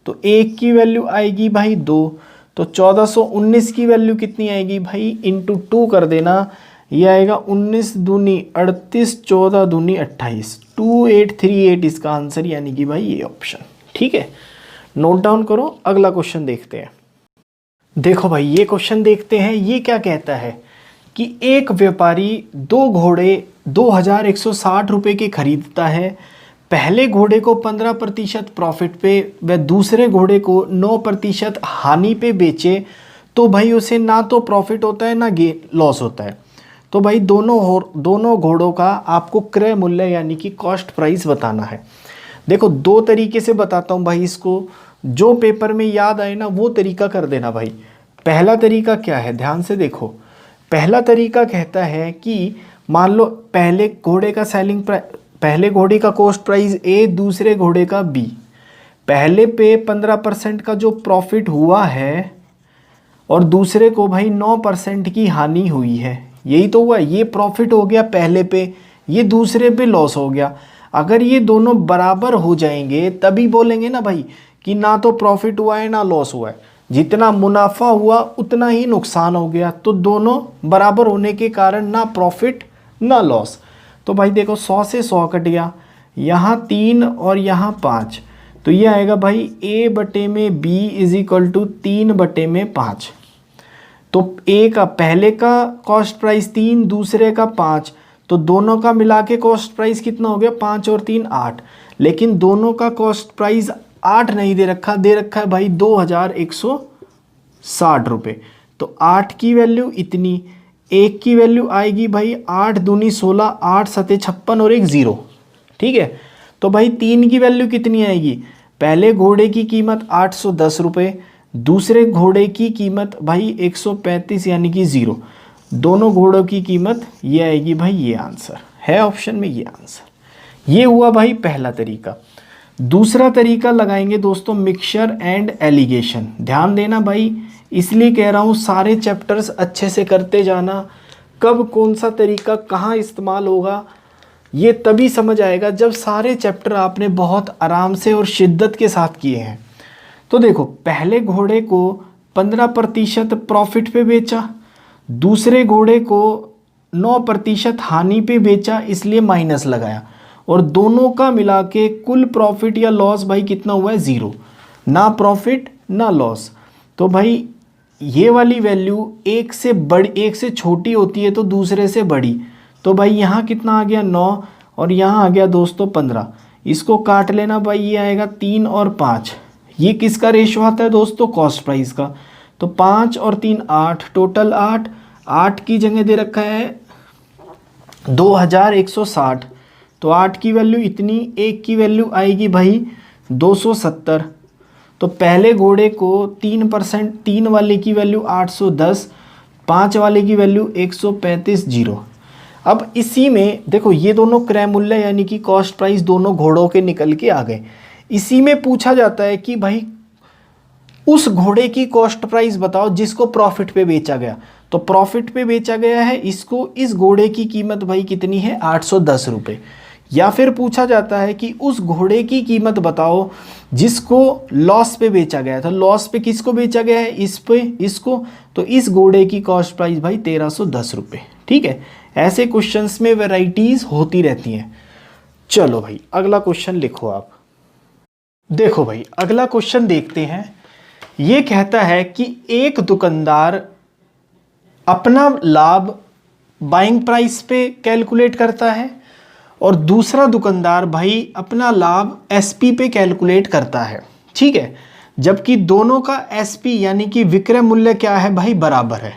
तो एक की वैल्यू आएगी भाई 2, तो 1419 की वैल्यू कितनी आएगी भाई इंटू 2 कर देना, ये आएगा 19 दूनी 38, 14 दूनी 28, 2838 इसका आंसर यानी कि भाई ये ऑप्शन। ठीक है, नोट डाउन करो। अगला क्वेश्चन देखते हैं। देखो भाई ये क्वेश्चन देखते हैं। ये क्या कहता है कि एक व्यापारी 2 घोड़े 2160 रुपये के खरीदता है। पहले घोड़े को 15% प्रॉफिट पे व दूसरे घोड़े को 9% हानि पे बेचे तो भाई उसे ना तो प्रॉफिट होता है ना लॉस होता है। तो भाई दोनों घोड़ों का आपको क्रय मूल्य यानी कि कॉस्ट प्राइस बताना है। देखो 2 तरीके से बताता हूँ भाई इसको, जो पेपर में याद आए ना वो तरीका कर देना भाई। पहला तरीका क्या है, ध्यान से देखो। पहला तरीका कहता है कि मान लो पहले घोड़े का पहले घोड़े का कॉस्ट प्राइस ए, दूसरे घोड़े का बी। पहले पे 15% का जो प्रॉफिट हुआ है और दूसरे को भाई 9% की हानि हुई है। यही तो हुआ, ये प्रॉफिट हो गया पहले पे, ये दूसरे पे लॉस हो गया। अगर ये दोनों बराबर हो जाएंगे तभी बोलेंगे ना भाई कि ना तो प्रॉफिट हुआ है ना लॉस हुआ है। जितना मुनाफा हुआ उतना ही नुकसान हो गया, तो दोनों बराबर होने के कारण ना प्रॉफिट ना लॉस। तो भाई देखो 100 से 100 कट गया, यहाँ 3 और यहाँ 5, तो ये आएगा भाई A/B = 3/5। तो ए का पहले का कॉस्ट प्राइस 3, दूसरे का 5, तो दोनों का मिला के कॉस्ट प्राइस कितना हो गया, 5 और 3 8। लेकिन दोनों का कॉस्ट प्राइस 8 नहीं दे रखा, दे रखा है भाई 2160 रुपये। तो 8 की वैल्यू इतनी, एक की वैल्यू आएगी भाई 8 दूनी 16, 8 सते 56 और एक 0। ठीक है, तो भाई 3 की वैल्यू कितनी आएगी, पहले घोड़े की कीमत 810 रुपये, दूसरे घोड़े की कीमत भाई 135 यानी कि 0। दोनों घोड़ों की कीमत ये आएगी भाई, ये आंसर है ऑप्शन में, ये आंसर। ये हुआ भाई पहला तरीका। दूसरा तरीका लगाएंगे दोस्तों मिक्सचर एंड एलिगेशन। ध्यान देना भाई, इसलिए कह रहा हूँ सारे चैप्टर्स अच्छे से करते जाना। कब कौन सा तरीका कहाँ इस्तेमाल होगा ये तभी समझ आएगा जब सारे चैप्टर आपने बहुत आराम से और शिद्दत के साथ किए हैं। तो देखो पहले घोड़े को 15% प्रॉफिट पे बेचा, दूसरे घोड़े को 9% हानि पे बेचा इसलिए माइनस लगाया, और दोनों का मिला के कुल प्रॉफिट या लॉस भाई कितना हुआ है 0, ना प्रॉफिट ना लॉस। तो भाई ये वाली वैल्यू एक से छोटी होती है तो दूसरे से बड़ी, तो भाई यहाँ कितना आ गया 9 और यहाँ आ गया दोस्तों 15। इसको काट लेना भाई, ये आएगा 3 और 5। ये किसका रेशो आता है दोस्तों, कॉस्ट प्राइस का। तो 5 और 3 8, टोटल 8, 8 की जगह दे रखा है 2160, तो 8 की वैल्यू इतनी, 1 की वैल्यू आएगी भाई 270। तो पहले घोड़े को 3%, 3 वाले की वैल्यू 810, 5 वाले की वैल्यू 135 जीरो। अब इसी में देखो ये दोनों क्रय मूल्य यानी कि कॉस्ट प्राइस दोनों घोड़ों के निकल के आ गए। इसी में पूछा जाता है कि भाई उस घोड़े की कॉस्ट प्राइस बताओ जिसको प्रॉफिट पे बेचा गया। तो प्रॉफिट पे बेचा गया है इसको, इस घोड़े की कीमत भाई कितनी है 810 रुपये। या फिर पूछा जाता है कि उस घोड़े की कीमत बताओ जिसको लॉस पे बेचा गया था। लॉस पे किसको बेचा गया है, इस पे, इसको। तो इस घोड़े की कॉस्ट प्राइस भाई 1310 रुपये। ठीक है, ऐसे क्वेश्चंस में वैरायटीज होती रहती हैं। चलो भाई अगला क्वेश्चन लिखो आप। देखो भाई अगला क्वेश्चन देखते हैं। ये कहता है कि एक दुकानदार अपना लाभ बाइंग प्राइस पे कैलकुलेट करता है और दूसरा दुकानदार भाई अपना लाभ एसपी पे कैलकुलेट करता है। ठीक है, जबकि दोनों का एसपी यानी कि विक्रय मूल्य क्या है भाई बराबर है,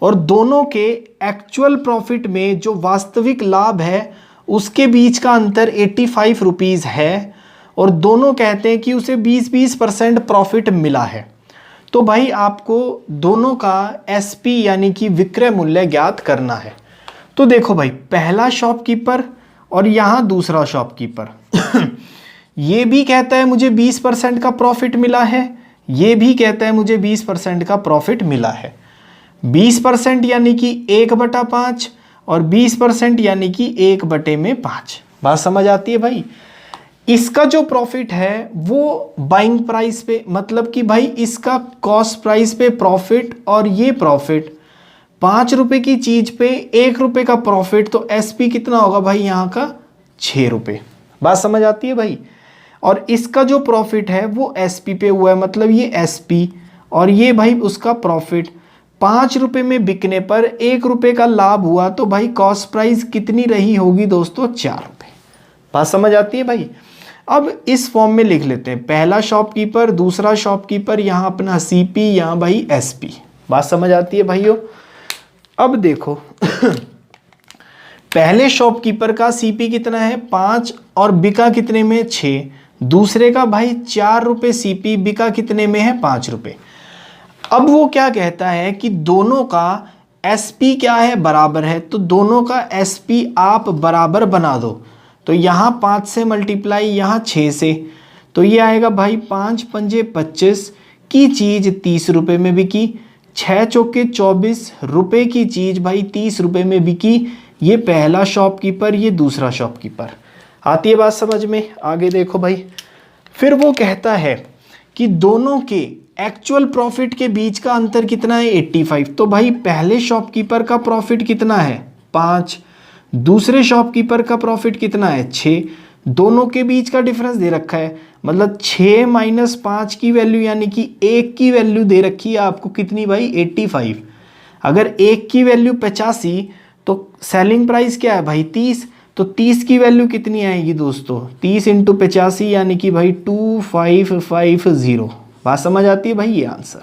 और दोनों के एक्चुअल प्रॉफिट में जो वास्तविक लाभ है उसके बीच का अंतर 85 रुपीज़ है, और दोनों कहते हैं कि उसे 20% प्रॉफिट मिला है। तो भाई आपको दोनों का एसपी यानी कि विक्रय मूल्य ज्ञात करना है। तो देखो भाई पहला शॉपकीपर और यहाँ दूसरा शॉपकीपर ये भी कहता है मुझे 20% का प्रॉफिट मिला है, ये भी कहता है मुझे 20% का प्रॉफिट मिला है। 20% यानी कि 1/5 और 20% यानी कि 1/5। बात समझ आती है भाई। इसका जो प्रॉफिट है वो बाइंग प्राइस पे, मतलब कि भाई इसका कॉस्ट प्राइस पे प्रॉफिट, और ये प्रॉफिट 5 रुपए की चीज पे 1 रुपए का प्रॉफिट, तो एसपी कितना होगा भाई यहाँ का 6 रुपये। बात समझ आती है भाई। और इसका जो प्रॉफिट है वो एसपी पे हुआ है, मतलब ये एसपी, और ये भाई उसका प्रॉफिट 5 रुपये में बिकने पर 1 रुपये का लाभ हुआ, तो भाई कॉस्ट प्राइस कितनी रही होगी दोस्तों 4 रुपये। बात समझ आती है भाई। अब इस फॉर्म में लिख लेते हैं, पहला शॉपकीपर, दूसरा शॉपकीपर, यहाँ अपना सीपी, यहाँ भाई एसपी। बात समझ आती है भाइयों। अब देखो पहले शॉपकीपर का सीपी कितना है 5 और बिका कितने में 6, दूसरे का भाई 4 रुपये सीपी, बिका कितने में है 5 रुपये। अब वो क्या कहता है कि दोनों का एसपी क्या है बराबर है, तो दोनों का एसपी आप बराबर बना दो। तो यहाँ 5 से मल्टीप्लाई, यहाँ 6 से, तो ये आएगा भाई 5 पंजे 25 की चीज़ 30 रुपये में बिकी, 6 चौके 24 रुपये की चीज़ भाई 30 रुपये में बिकी। ये पहला शॉपकीपर, ये दूसरा शॉपकीपर। आती है बात समझ में। आगे देखो भाई, फिर वो कहता है कि दोनों के एक्चुअल प्रॉफिट के बीच का अंतर कितना है 85। तो भाई पहले शॉपकीपर का प्रॉफिट कितना है 5, दूसरे शॉपकीपर का प्रॉफिट कितना है 6, दोनों के बीच का डिफरेंस दे रखा है, मतलब 6 माइनस 5 की वैल्यू यानी कि 1 की वैल्यू दे रखी है आपको कितनी भाई 85। अगर 1 की वैल्यू 85 तो सेलिंग प्राइस क्या है भाई 30, तो 30 की वैल्यू कितनी आएगी दोस्तों 30 इंटू 85 यानी कि भाई 2550। बात समझ आती है भाई। ये आंसर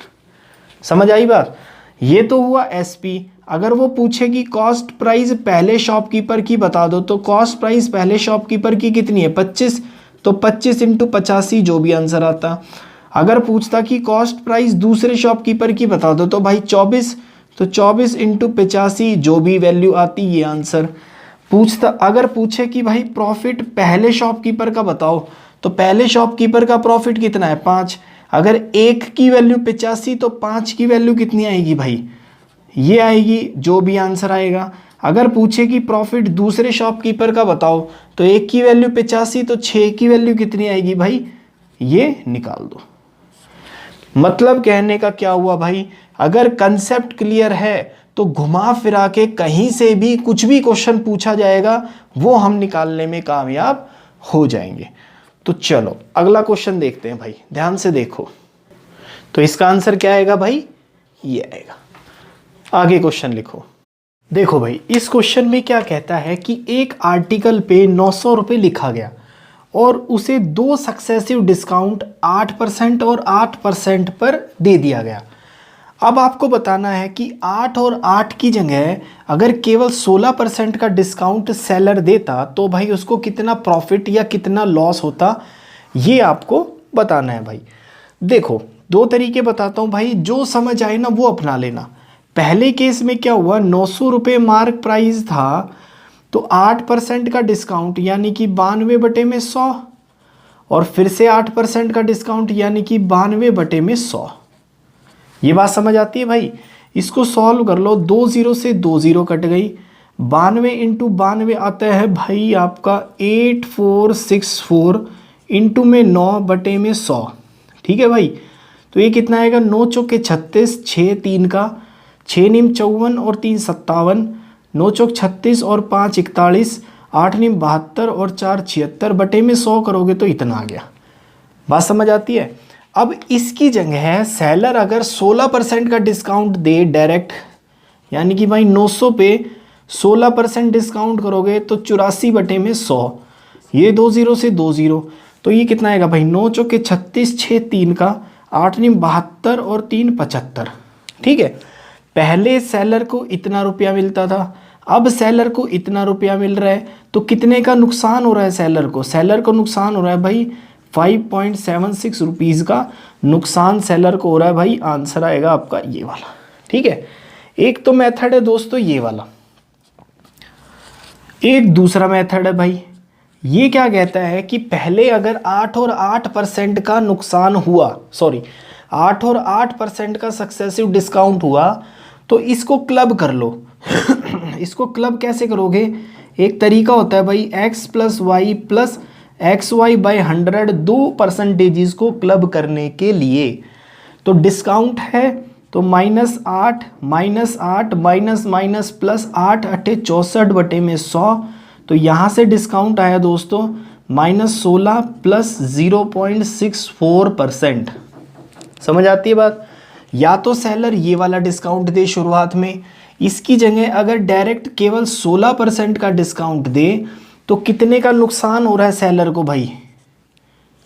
समझ आई बात। ये तो हुआ एसपी। अगर वो पूछे कि कॉस्ट प्राइस पहले शॉपकीपर की बता दो, तो कॉस्ट प्राइस पहले शॉपकीपर की कितनी है 25, तो 25 इंटू 85 जो भी आंसर आता। अगर पूछता कि कॉस्ट प्राइस दूसरे शॉपकीपर की बता दो, तो भाई 24, तो 24 इंटू 85 जो भी वैल्यू आती ये आंसर। पूछता अगर पूछे कि भाई प्रॉफिट पहले शॉपकीपर का बताओ, तो पहले शॉपकीपर का प्रॉफिट कितना है 5, अगर 1 की वैल्यू 85 तो 5 की वैल्यू कितनी आएगी भाई ये आएगी, जो भी आंसर आएगा। अगर पूछे कि प्रॉफिट दूसरे शॉपकीपर का बताओ, तो 1 की वैल्यू 85 तो 6 की वैल्यू कितनी आएगी भाई ये निकाल दो। मतलब कहने का क्या हुआ भाई, अगर कंसेप्ट क्लियर है तो तो घुमा फिरा के कहीं से भी कुछ भी क्वेश्चन पूछा जाएगा वो हम निकालने में कामयाब हो जाएंगे। तो चलो अगला क्वेश्चन देखते हैं भाई, ध्यान से देखो। तो इसका आंसर क्या आएगा भाई, ये आएगा। आगे क्वेश्चन लिखो। देखो भाई इस क्वेश्चन में क्या कहता है कि एक आर्टिकल पे 900 रुपये लिखा गया और उसे दो सक्सेसिव डिस्काउंट 8% और 8% पर दे दिया गया। अब आपको बताना है कि 8 और 8 की जगह अगर केवल 16% का डिस्काउंट सेलर देता तो भाई उसको कितना प्रॉफिट या कितना लॉस होता, ये आपको बताना है भाई। देखो दो तरीके बताता हूँ भाई, जो समझ आए ना वो अपना लेना। पहले केस में क्या हुआ, 900 रुपये मार्क प्राइस था तो 8% का डिस्काउंट यानी कि 92/100 और फिर से 8% का डिस्काउंट यानी कि 92/100। ये बात समझ आती है भाई। इसको सॉल्व कर लो, 2 0 से 2 0 कट गई, 92 × 92 आता है भाई आपका 8464 इंटू में 9/100। ठीक है भाई, तो ये कितना आएगा, 9 चौके 36, 6 3 का, 6 निम 54 और 3 57, 9 चौक 36 और 5 41, 8 निम 72 और 4 76/100 करोगे तो इतना आ गया। बात समझ आती है। अब इसकी जगह सेलर अगर 16% का डिस्काउंट दे डायरेक्ट, यानी कि भाई 900 पे 16% डिस्काउंट करोगे तो 84/100, ये 2 0 से 2 0, तो ये कितना आएगा भाई, 9 चौके 36, 6 3 का, 8 निम 72 और 3 75। ठीक है, पहले सेलर को इतना रुपया मिलता था, अब सेलर को इतना रुपया मिल रहा है, तो कितने का नुकसान हो रहा है सेलर को, सेलर को नुकसान हो रहा है भाई 5.76 रुपीज़ का नुकसान सेलर को हो रहा है भाई। आंसर आएगा आपका ये वाला। ठीक है, एक तो मेथड है दोस्तों ये वाला, एक दूसरा मेथड है भाई। ये क्या कहता है कि पहले अगर 8 और 8% का नुकसान हुआ, 8 और 8% का सक्सेसिव डिस्काउंट हुआ तो इसको क्लब कर लो। इसको क्लब कैसे करोगे, एक तरीका होता है भाई x + y + xy/100 दो परसेंटेजेस को क्लब करने के लिए। तो डिस्काउंट है तो -8 -8 माइनस प्लस 8 8 64/100, तो यहाँ से डिस्काउंट आया दोस्तों -16 + 0.64%। समझ आती है बात। या तो सेलर ये वाला डिस्काउंट दे शुरुआत में, इसकी जगह अगर डायरेक्ट केवल 16% का डिस्काउंट दे तो कितने का नुकसान हो रहा है सेलर को भाई,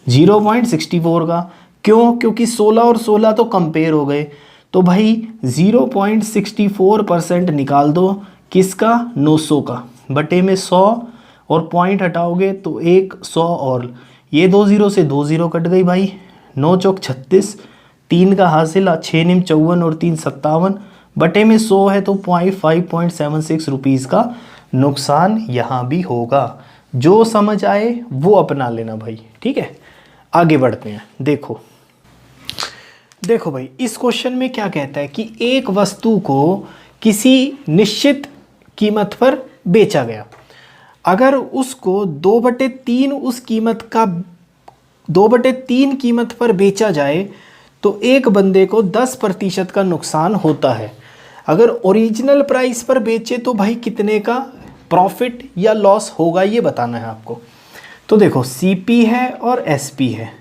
0.64 का। क्यों, क्योंकि 16 और 16 तो कंपेयर हो गए, तो भाई 0.64% निकाल दो किसका, 900 का, बटे में 100 और पॉइंट हटाओगे तो 100 और ये 2 0 से 2 0 कट गई भाई, 9 चौक 36, 3 का हासिल, 6 निम 54 और 3 57, बटे में 100 है तो 5.76 रुपीज़ का नुकसान यहाँ भी होगा। जो समझ आए वो अपना लेना भाई। ठीक है, आगे बढ़ते हैं। देखो भाई इस क्वेश्चन में क्या कहता है कि एक वस्तु को किसी निश्चित कीमत पर बेचा गया, अगर उसको 2/3 उस कीमत का 2/3 कीमत पर बेचा जाए तो एक बंदे को 10% का नुकसान होता है। अगर ओरिजिनल प्राइस पर बेचे तो भाई कितने का प्रॉफिट या लॉस होगा, ये बताना है आपको। तो देखो सीपी है और एसपी है,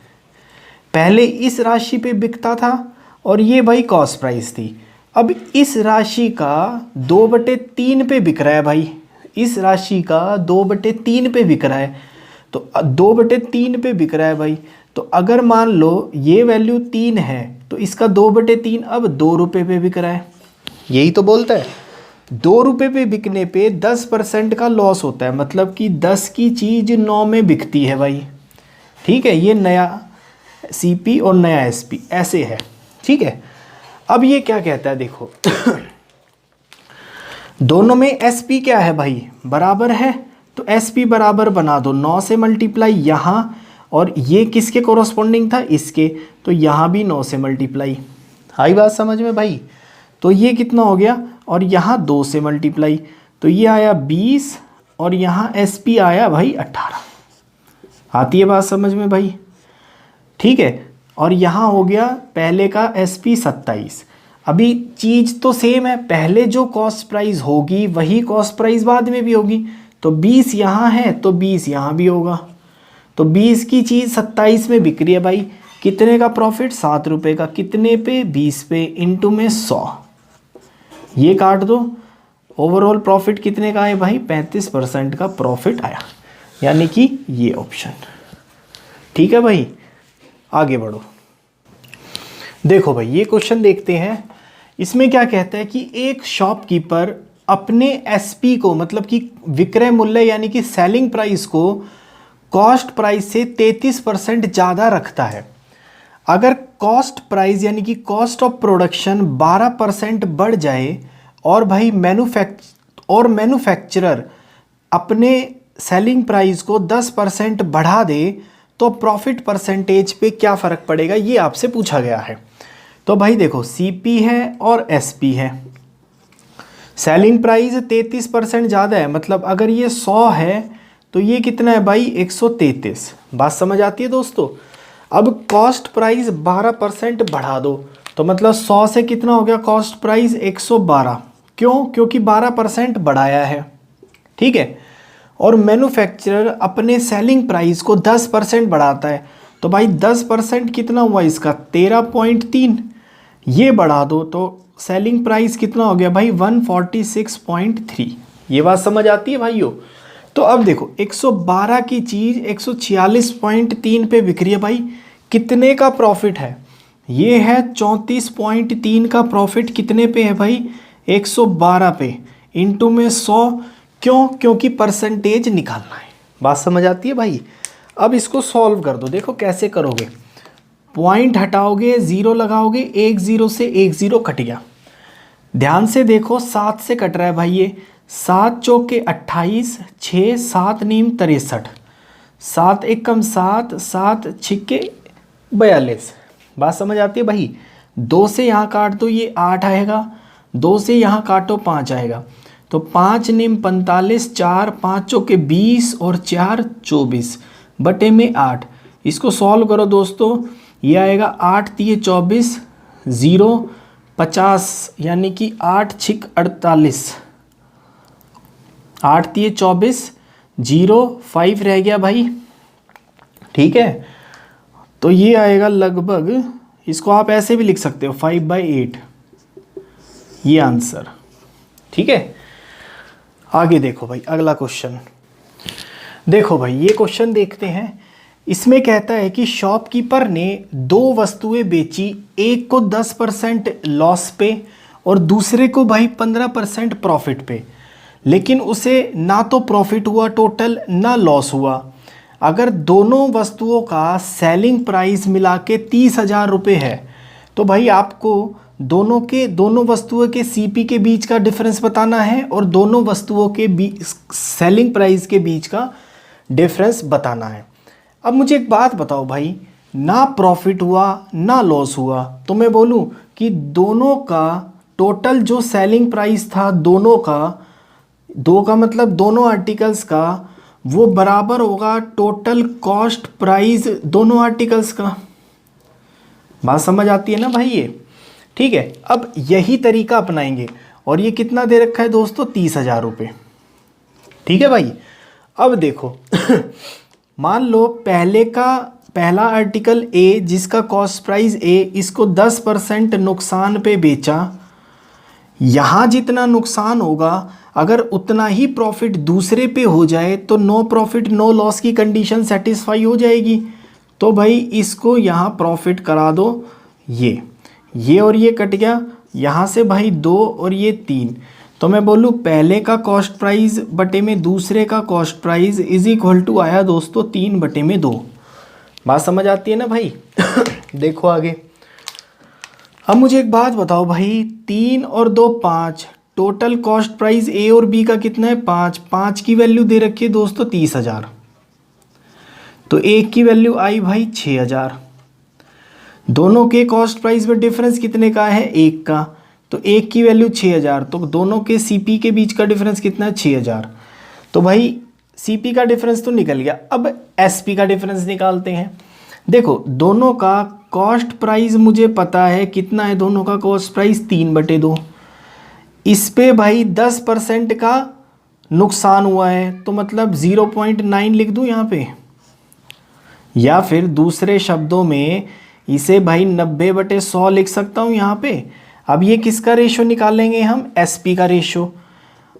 पहले इस राशि पे बिकता था और ये भाई कॉस्ट प्राइस थी। अब इस राशि का 2/3 पे बिक रहा है भाई, इस राशि का 2/3 पे बिक रहा है, तो 2/3 पे बिक रहा है भाई। तो अगर मान लो ये वैल्यू 3 है तो इसका 2/3 अब 2 रुपये पे बिक रहा है, यही तो बोलता है। 2 रुपये पे बिकने पे 10% का लॉस होता है, मतलब कि 10 की चीज़ 9 में बिकती है भाई। ठीक है, ये नया सीपी और नया एसपी ऐसे है। ठीक है, अब ये क्या कहता है देखो दोनों में एसपी क्या है भाई, बराबर है, तो एसपी बराबर बना दो, 9 से मल्टीप्लाई यहाँ, और ये किसके कोरस्पॉन्डिंग था, इसके, तो यहाँ भी 9 से मल्टीप्लाई। आई बात समझ में भाई। तो ये कितना हो गया, और यहाँ 2 से मल्टीप्लाई, तो ये आया 20 और यहाँ एसपी आया भाई 18। आती है बात समझ में भाई। ठीक है, और यहाँ हो गया पहले का एसपी 27। अभी चीज़ तो सेम है, पहले जो कॉस्ट प्राइस होगी वही कॉस्ट प्राइस बाद में भी होगी। तो 20 यहाँ है तो 20 यहाँ भी होगा। तो 20 की चीज़ 27 में बिक रही है भाई, कितने का प्रॉफिट? 7 रुपये का। कितने पे? 20 पे, इंटू में 100। ये काट दो, ओवरऑल प्रॉफिट कितने का है भाई? 35% का प्रॉफिट आया, यानी कि ये ऑप्शन। ठीक है भाई, आगे बढ़ो। देखो भाई ये क्वेश्चन देखते हैं। इसमें क्या कहता है कि एक शॉपकीपर अपने एसपी को, मतलब कि विक्रय मूल्य यानी कि सेलिंग प्राइस को कॉस्ट प्राइस से 33% ज़्यादा रखता है। अगर कॉस्ट प्राइस यानी कि कॉस्ट ऑफ प्रोडक्शन 12% बढ़ जाए और भाई मैन्युफैक्चरर अपने सेलिंग प्राइस को 10% बढ़ा दे तो प्रॉफिट परसेंटेज पे क्या फ़र्क पड़ेगा, ये आपसे पूछा गया है। तो भाई देखो, सीपी है और एसपी है। सेलिंग प्राइस 33% ज़्यादा है, मतलब अगर ये 100 है तो ये कितना है भाई? 133। बात समझ आती है दोस्तों? अब कॉस्ट प्राइस 12% बढ़ा दो तो मतलब 100 से कितना हो गया कॉस्ट प्राइस? 112। क्यों? क्योंकि 12% बढ़ाया है। ठीक है। और मैन्युफैक्चरर अपने सेलिंग प्राइस को 10% बढ़ाता है, तो भाई 10% कितना हुआ इसका? 13.3। ये बढ़ा दो तो सेलिंग प्राइस कितना हो गया भाई? 146.3। ये बात समझ आती है भाइयों? तो अब देखो, 112 की चीज़ 146.3 पे बिक रही है भाई, कितने का प्रॉफिट है? ये है 34.3 का प्रॉफिट। कितने पे है भाई? 112 पे, इंटू में 100। क्यों? क्योंकि परसेंटेज निकालना है। बात समझ आती है भाई? अब इसको सॉल्व कर दो। देखो कैसे करोगे। पॉइंट हटाओगे, ज़ीरो लगाओगे, एक ज़ीरो से एक ज़ीरो कट गया। ध्यान से देखो, 7 से कट रहा है भाई ये। 7 चौके 28, 6 7 नीम 63, 7 एकम 7, 7 छिक्के 42। बात समझ आती है भाई? 2 से यहाँ काट दो, ये 8 आएगा। 2 से यहाँ काटो, 5 आएगा। तो 5 नीम 45, 4 5 चौके 20 और 4 24 बटे में 8। इसको सॉल्व करो दोस्तों, ये आएगा 8 तिये 24, 0 50, यानी कि 8 छिक 48, 8 तिये 24, 0 5 रह गया भाई। ठीक है। तो ये आएगा लगभग, इसको आप ऐसे भी लिख सकते हो 5/8, ये आंसर। ठीक है। आगे देखो भाई, अगला क्वेश्चन देखो भाई। ये क्वेश्चन देखते हैं। इसमें कहता है कि शॉपकीपर ने 2 वस्तुएं बेची, एक को 10% लॉस पे और दूसरे को भाई 15% प्रॉफिट पे, लेकिन उसे ना तो प्रॉफिट हुआ टोटल, ना लॉस हुआ। अगर दोनों वस्तुओं का सेलिंग प्राइस मिला के 30,000 रुपये है तो भाई आपको दोनों वस्तुओं के सीपी के बीच का डिफरेंस बताना है और दोनों वस्तुओं के सेलिंग प्राइस के बीच का डिफरेंस बताना है। अब मुझे एक बात बताओ भाई, ना प्रॉफिट हुआ ना लॉस हुआ, तो मैं बोलूं कि दोनों का टोटल जो सेलिंग प्राइस था दोनों का, दो का मतलब दोनों आर्टिकल्स का, वो बराबर होगा टोटल कॉस्ट प्राइस दोनों आर्टिकल्स का। बात समझ आती है ना भाई ये? ठीक है। अब यही तरीका अपनाएंगे और ये कितना दे रखा है दोस्तों? 30,000 रुपये। ठीक है भाई। अब देखो मान लो पहला आर्टिकल ए जिसका कॉस्ट प्राइस ए, इसको 10% नुकसान पे बेचा। यहाँ जितना नुकसान होगा अगर उतना ही प्रॉफिट दूसरे पे हो जाए तो नो प्रॉफिट नो लॉस की कंडीशन सेटिस्फाई हो जाएगी। तो भाई इसको यहाँ प्रॉफिट करा दो। ये और ये कट गया, यहाँ से भाई 2 और ये 3। तो मैं बोलूँ पहले का कॉस्ट प्राइस बटे में दूसरे का cost price is equal to आया दोस्तों 3/2। बात समझ आती है ना भाई? देखो आगे। अब मुझे एक बात बताओ भाई, 3 और 2 5, टोटल कॉस्ट प्राइस ए और बी का कितना है? 5। 5 की वैल्यू दे रखी है दोस्तों 30,000, तो एक की वैल्यू आई भाई 6,000। दोनों के कॉस्ट प्राइस में डिफरेंस कितने का है? 1 का, तो एक की वैल्यू 6,000। तो दोनों के सीपी के बीच का डिफरेंस कितना है? 6,000। तो भाई सीपी का डिफरेंस तो निकल गया। अब एसपी का डिफरेंस निकालते हैं। देखो दोनों का कॉस्ट प्राइस मुझे पता है कितना है, दोनों का कॉस्ट प्राइस 3/2। इस पे भाई 10% का नुकसान हुआ है तो मतलब 0.9 लिख दूं यहाँ पे, या फिर दूसरे शब्दों में इसे भाई 90/100 लिख सकता हूँ यहाँ पे। अब ये किसका रेशो निकालेंगे हम, एसपी का रेशो,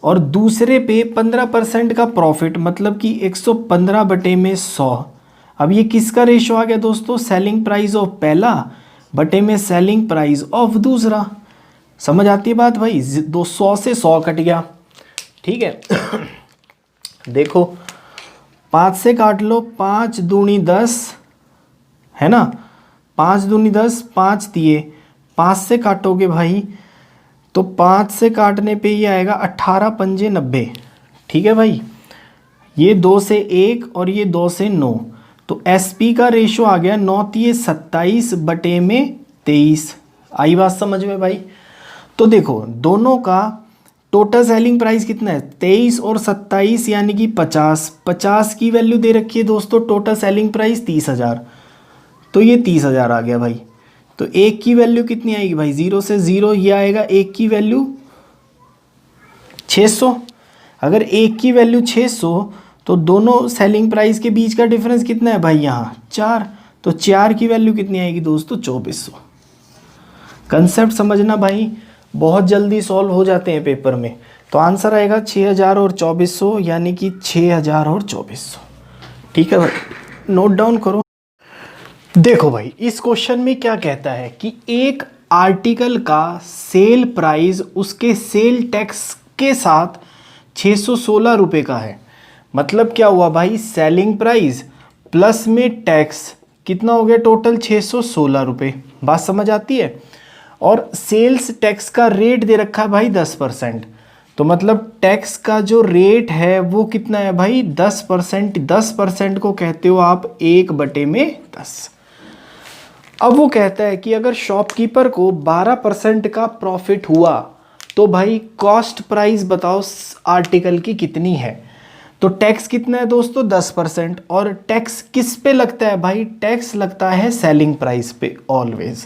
और दूसरे पे 15% का प्रॉफिट मतलब कि 115/100। अब ये किसका रेशो आ गया दोस्तों, सेलिंग प्राइस ऑफ पहला बटे में सेलिंग प्राइस ऑफ दूसरा। समझ आती है बात भाई, 200 से 100 कट गया, ठीक है। देखो 5 से काट लो, 5 दूनी 10 है ना, 5 दूनी 10, 5 दिए, 5 से काटोगे भाई तो 5 से काटने पे ये आएगा 18 पंजे 90, ठीक है भाई। ये 2 से 1 और ये 2 से 9, तो एसपी का रेशो आ गया 9 तिये 27/23। आई बात समझ में भाई। तो देखो दोनों का टोटल सेलिंग प्राइस कितना है, 23 और 27 यानी कि 50। 50 की वैल्यू दे रखी है दोस्तों, टोटल सेलिंग प्राइस 30,000, तो ये 30,000 आ गया भाई। तो एक की वैल्यू कितनी आएगी भाई, 0 से 0 ये आएगा, एक की वैल्यू 600। अगर एक की वैल्यू 600 तो दोनों सेलिंग प्राइस के बीच का डिफरेंस कितना है भाई, यहाँ 4, तो 4 की वैल्यू कितनी आएगी दोस्तों, 2400। कंसेप्ट समझना भाई, बहुत जल्दी सॉल्व हो जाते हैं पेपर में। तो आंसर आएगा 6000 और 2400 यानी कि 6000 और 2400, ठीक है भाई, नोट डाउन करो। देखो भाई इस क्वेश्चन में क्या कहता है कि एक आर्टिकल का सेल प्राइस उसके सेल टैक्स के साथ 616 रुपये का है। मतलब क्या हुआ भाई, सेलिंग प्राइस प्लस में टैक्स कितना हो गया, टोटल 616 रुपये। बात समझ आती है। और सेल्स टैक्स का रेट दे रखा है भाई 10%, तो मतलब टैक्स का जो रेट है वो कितना है भाई 10%। 10% को कहते हो आप 1/10। अब वो कहता है कि अगर शॉपकीपर को 12% का प्रॉफिट हुआ तो भाई कॉस्ट प्राइस बताओ आर्टिकल की कितनी है। तो टैक्स कितना है दोस्तों 10%, और टैक्स किस पे लगता है भाई, टैक्स लगता है सेलिंग प्राइस पे ऑलवेज।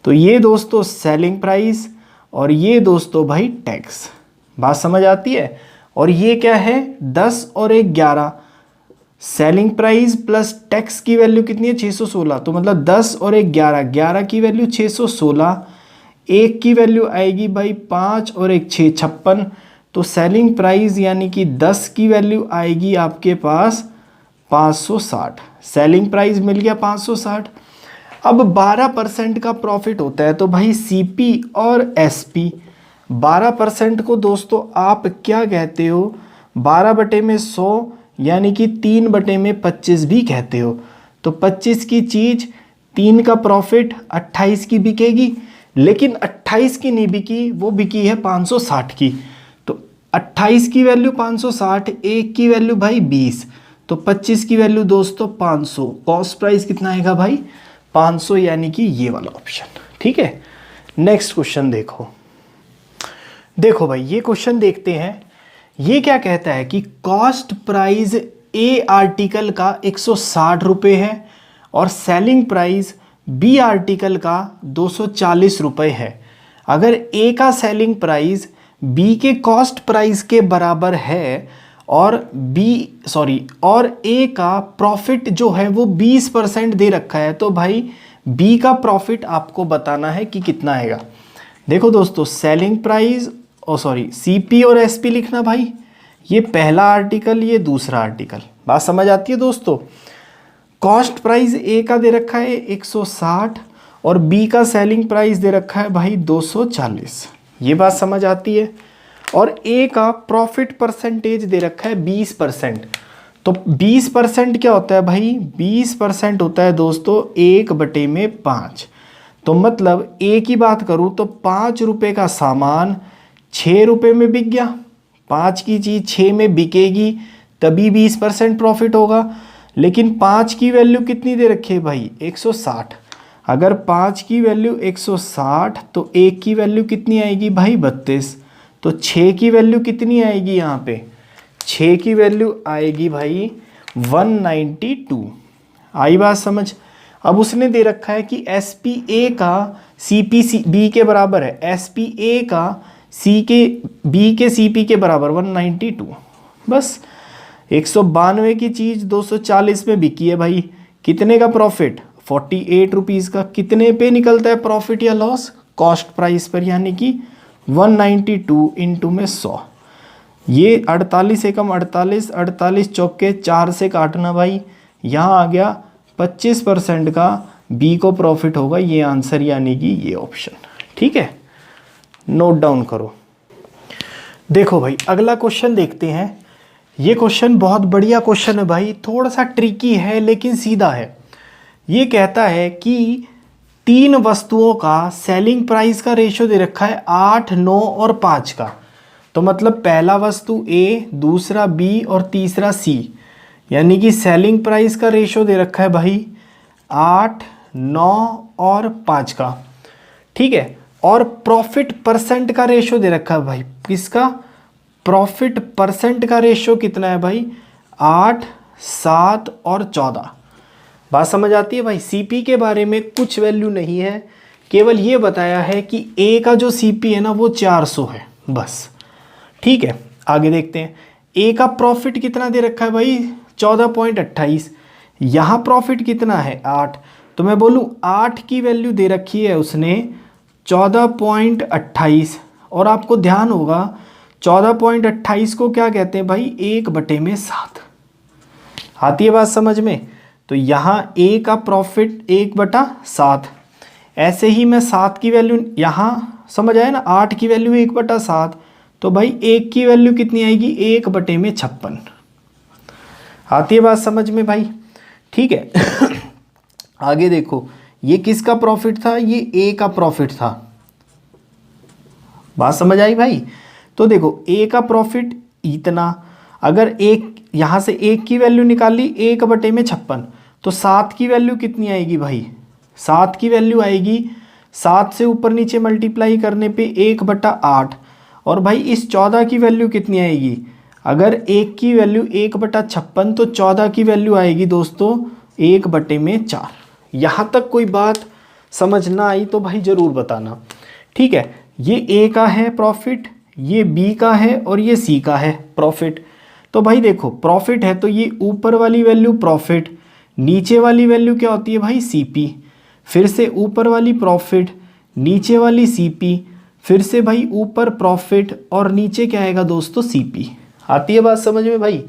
तो ये दोस्तों सेलिंग प्राइस और ये दोस्तों भाई टैक्स। बात समझ आती है। और ये क्या है 10 और 1 11, सेलिंग प्राइस प्लस टैक्स की वैल्यू कितनी है 616, तो मतलब 10 और 1 11, 11 की वैल्यू 616, 1 की वैल्यू आएगी भाई 5 और 1 6 56। तो सेलिंग प्राइस यानी कि 10 की वैल्यू आएगी आपके पास 560। सेलिंग प्राइस मिल गया 560। अब 12% का प्रॉफिट होता है तो भाई सीपी और एसपी, 12% को दोस्तों आप क्या कहते हो, 12/100 यानी कि 3/25 भी कहते हो। तो 25 की चीज़ 3 का प्रॉफिट 28 की बिकेगी, लेकिन 28 की नहीं बिकी, वो बिकी है 560 की। तो 28 की वैल्यू 560, 1 की वैल्यू भाई 20, तो 25 की वैल्यू दोस्तों 500। कॉस्ट प्राइस कितना आएगा भाई 500, यानी कि ये वाला ऑप्शन, ठीक है। नेक्स्ट क्वेश्चन देखो। देखो भाई ये क्वेश्चन देखते हैं। ये क्या कहता है कि कॉस्ट प्राइस ए आर्टिकल का 160 रुपये है और सेलिंग प्राइस बी आर्टिकल का 240 रुपये है। अगर ए का सेलिंग प्राइस बी के कॉस्ट प्राइस के बराबर है और ए का प्रॉफिट जो है वो 20% दे रखा है, तो भाई बी का प्रॉफिट आपको बताना है कि कितना आएगा। देखो दोस्तों सेलिंग प्राइस सीपी और एसपी लिखना भाई, ये पहला आर्टिकल ये दूसरा आर्टिकल। बात समझ आती है दोस्तों। कॉस्ट प्राइस ए का दे रखा है 160 और बी का सेलिंग प्राइस दे रखा है भाई 240। ये बात समझ आती है। और ए का प्रॉफिट परसेंटेज दे रखा है 20%। तो 20% क्या होता है भाई, 20% होता है दोस्तों 1/5। तो मतलब ए की बात करूँ तो 5 रुपये का सामान 6 रुपये में बिक गया। 5 की चीज़ 6 में बिकेगी तभी 20% प्रॉफिट होगा। लेकिन 5 की वैल्यू कितनी दे रखी है भाई 160। अगर 5 की वैल्यू 160 तो 1 की वैल्यू कितनी आएगी भाई 32। तो 6 की वैल्यू कितनी आएगी यहाँ पे, 6 की वैल्यू आएगी भाई 192। आई बात समझ। अब उसने दे रखा है कि एस पी ए का सी पी सी बी के बराबर है, एस पी ए का सी के बी के सी पी के बराबर 192। बस 192 की चीज़ 240 में बिकी है भाई। कितने का प्रॉफिट? 48 रुपीज़ का। कितने पे निकलता है प्रॉफिट या लॉस? कॉस्ट प्राइस पर, यानी कि 192 इंटू में 100। ये 48 एकम 48, 48 चौके 4 से काटना भाई, यहाँ आ गया 25% का बी को प्रॉफिट होगा। ये आंसर यानी कि ये ऑप्शन। ठीक है, नोट डाउन करो। देखो भाई अगला क्वेश्चन देखते हैं। ये क्वेश्चन बहुत बढ़िया क्वेश्चन है भाई, थोड़ा सा ट्रिकी है लेकिन सीधा है। ये कहता है कि 3 वस्तुओं का सेलिंग प्राइस का रेशियो दे रखा है 8, 9 और 5 का। तो मतलब पहला वस्तु ए, दूसरा बी और तीसरा सी, यानी कि सेलिंग प्राइस का रेशियो दे रखा है भाई 8, 9 और 5 का। ठीक है, और प्रॉफिट परसेंट का रेशियो दे रखा है भाई, किसका? प्रॉफिट परसेंट का रेशियो कितना है भाई? 8, 7 और 14। बात समझ आती है भाई? सीपी के बारे में कुछ वैल्यू नहीं है, केवल ये बताया है कि ए का जो सीपी है ना वो 400 है बस। ठीक है, आगे देखते हैं। ए का प्रॉफिट कितना दे रखा है भाई? 14.28। यहाँ प्रॉफिट कितना है? 8। तो मैं बोलूँ 8 की वैल्यू दे रखी है उसने 14.28। और आपको ध्यान होगा 14.28 को क्या कहते हैं भाई? 1/7। आती है बात समझ में? तो यहाँ ए का प्रॉफिट 1/7। ऐसे ही मैं 7 की वैल्यू, यहाँ समझ आया ना, 8 की वैल्यू 1/7, तो भाई 1 की वैल्यू कितनी आएगी? 1/56। आती है बात समझ में भाई? ठीक है। आगे देखो, ये किसका प्रॉफिट था? ये ए का प्रॉफिट था। बात समझ आई भाई? तो देखो ए का प्रॉफिट इतना, अगर एक यहाँ से 1 की वैल्यू निकाली 1/56, तो 7 की वैल्यू कितनी आएगी भाई? 7 की वैल्यू आएगी, 7 से ऊपर नीचे मल्टीप्लाई करने पे 1/8। और भाई इस 14 की वैल्यू कितनी आएगी? अगर 1 की वैल्यू 1/56, तो 14 की वैल्यू आएगी दोस्तों 1/4। यहाँ तक कोई बात समझ ना आई तो भाई ज़रूर बताना। ठीक है, ये ए का है प्रॉफिट, ये बी का है और ये सी का है प्रॉफिट। तो भाई देखो प्रॉफिट है तो ये ऊपर वाली वैल्यू प्रॉफिट, नीचे वाली वैल्यू क्या होती है भाई? सीपी। फिर से ऊपर वाली प्रॉफिट, नीचे वाली सीपी, फिर से भाई ऊपर प्रॉफिट और नीचे क्या आएगा दोस्तों? सीपी। आती है बात समझ में भाई?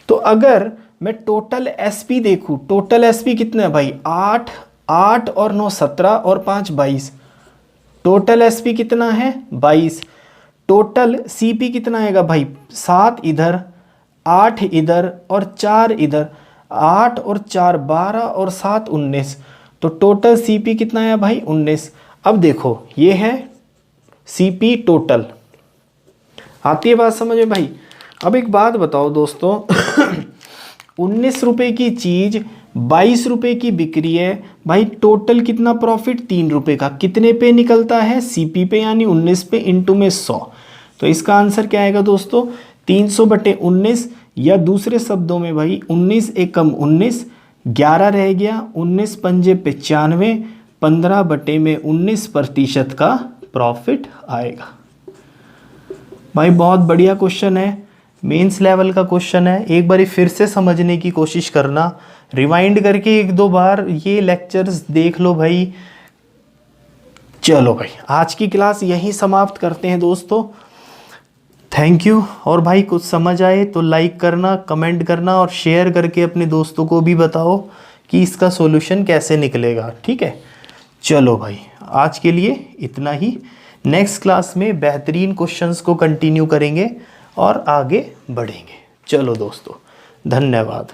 तो अगर मैं टोटल एसपी देखूँ, टोटल एसपी कितना है भाई? 8, 8 और 9 17 और 5 22। टोटल एसपी कितना है? 22। टोटल सीपी कितना आएगा भाई? 7 इधर, 8 इधर और 4 इधर। 8 और 4 12 और 7 19। तो टोटल सीपी कितना आया भाई? 19। अब देखो ये है सीपी टोटल। आती है बात समझ में भाई? अब एक बात बताओ दोस्तों, 19 रुपये की चीज़ 22 रुपये की बिक्री है भाई, टोटल कितना प्रॉफिट? 3 रुपये का। कितने पे निकलता है? सीपी पे, यानी 19 पे इंटू में 100। तो इसका आंसर क्या आएगा दोस्तों? 300/19, या दूसरे शब्दों में भाई 19 एकम 19, 11 रह गया, 19 पंजे 95, 15/19% का प्रॉफिट आएगा। भाई बहुत बढ़िया क्वेश्चन है, मेंस लेवल का क्वेश्चन है। एक बार फिर से समझने की कोशिश करना, रिवाइंड करके 1-2 बार ये लेक्चर्स देख लो भाई। चलो भाई आज की क्लास यहीं समाप्त करते हैं दोस्तों। Thank you. और भाई कुछ समझ आए तो लाइक करना, कमेंट करना और शेयर करके अपने दोस्तों को भी बताओ कि इसका सॉल्यूशन कैसे निकलेगा। ठीक है, चलो भाई आज के लिए इतना ही। नेक्स्ट क्लास में बेहतरीन क्वेश्चंस को कंटिन्यू करेंगे और आगे बढ़ेंगे। चलो दोस्तों, धन्यवाद।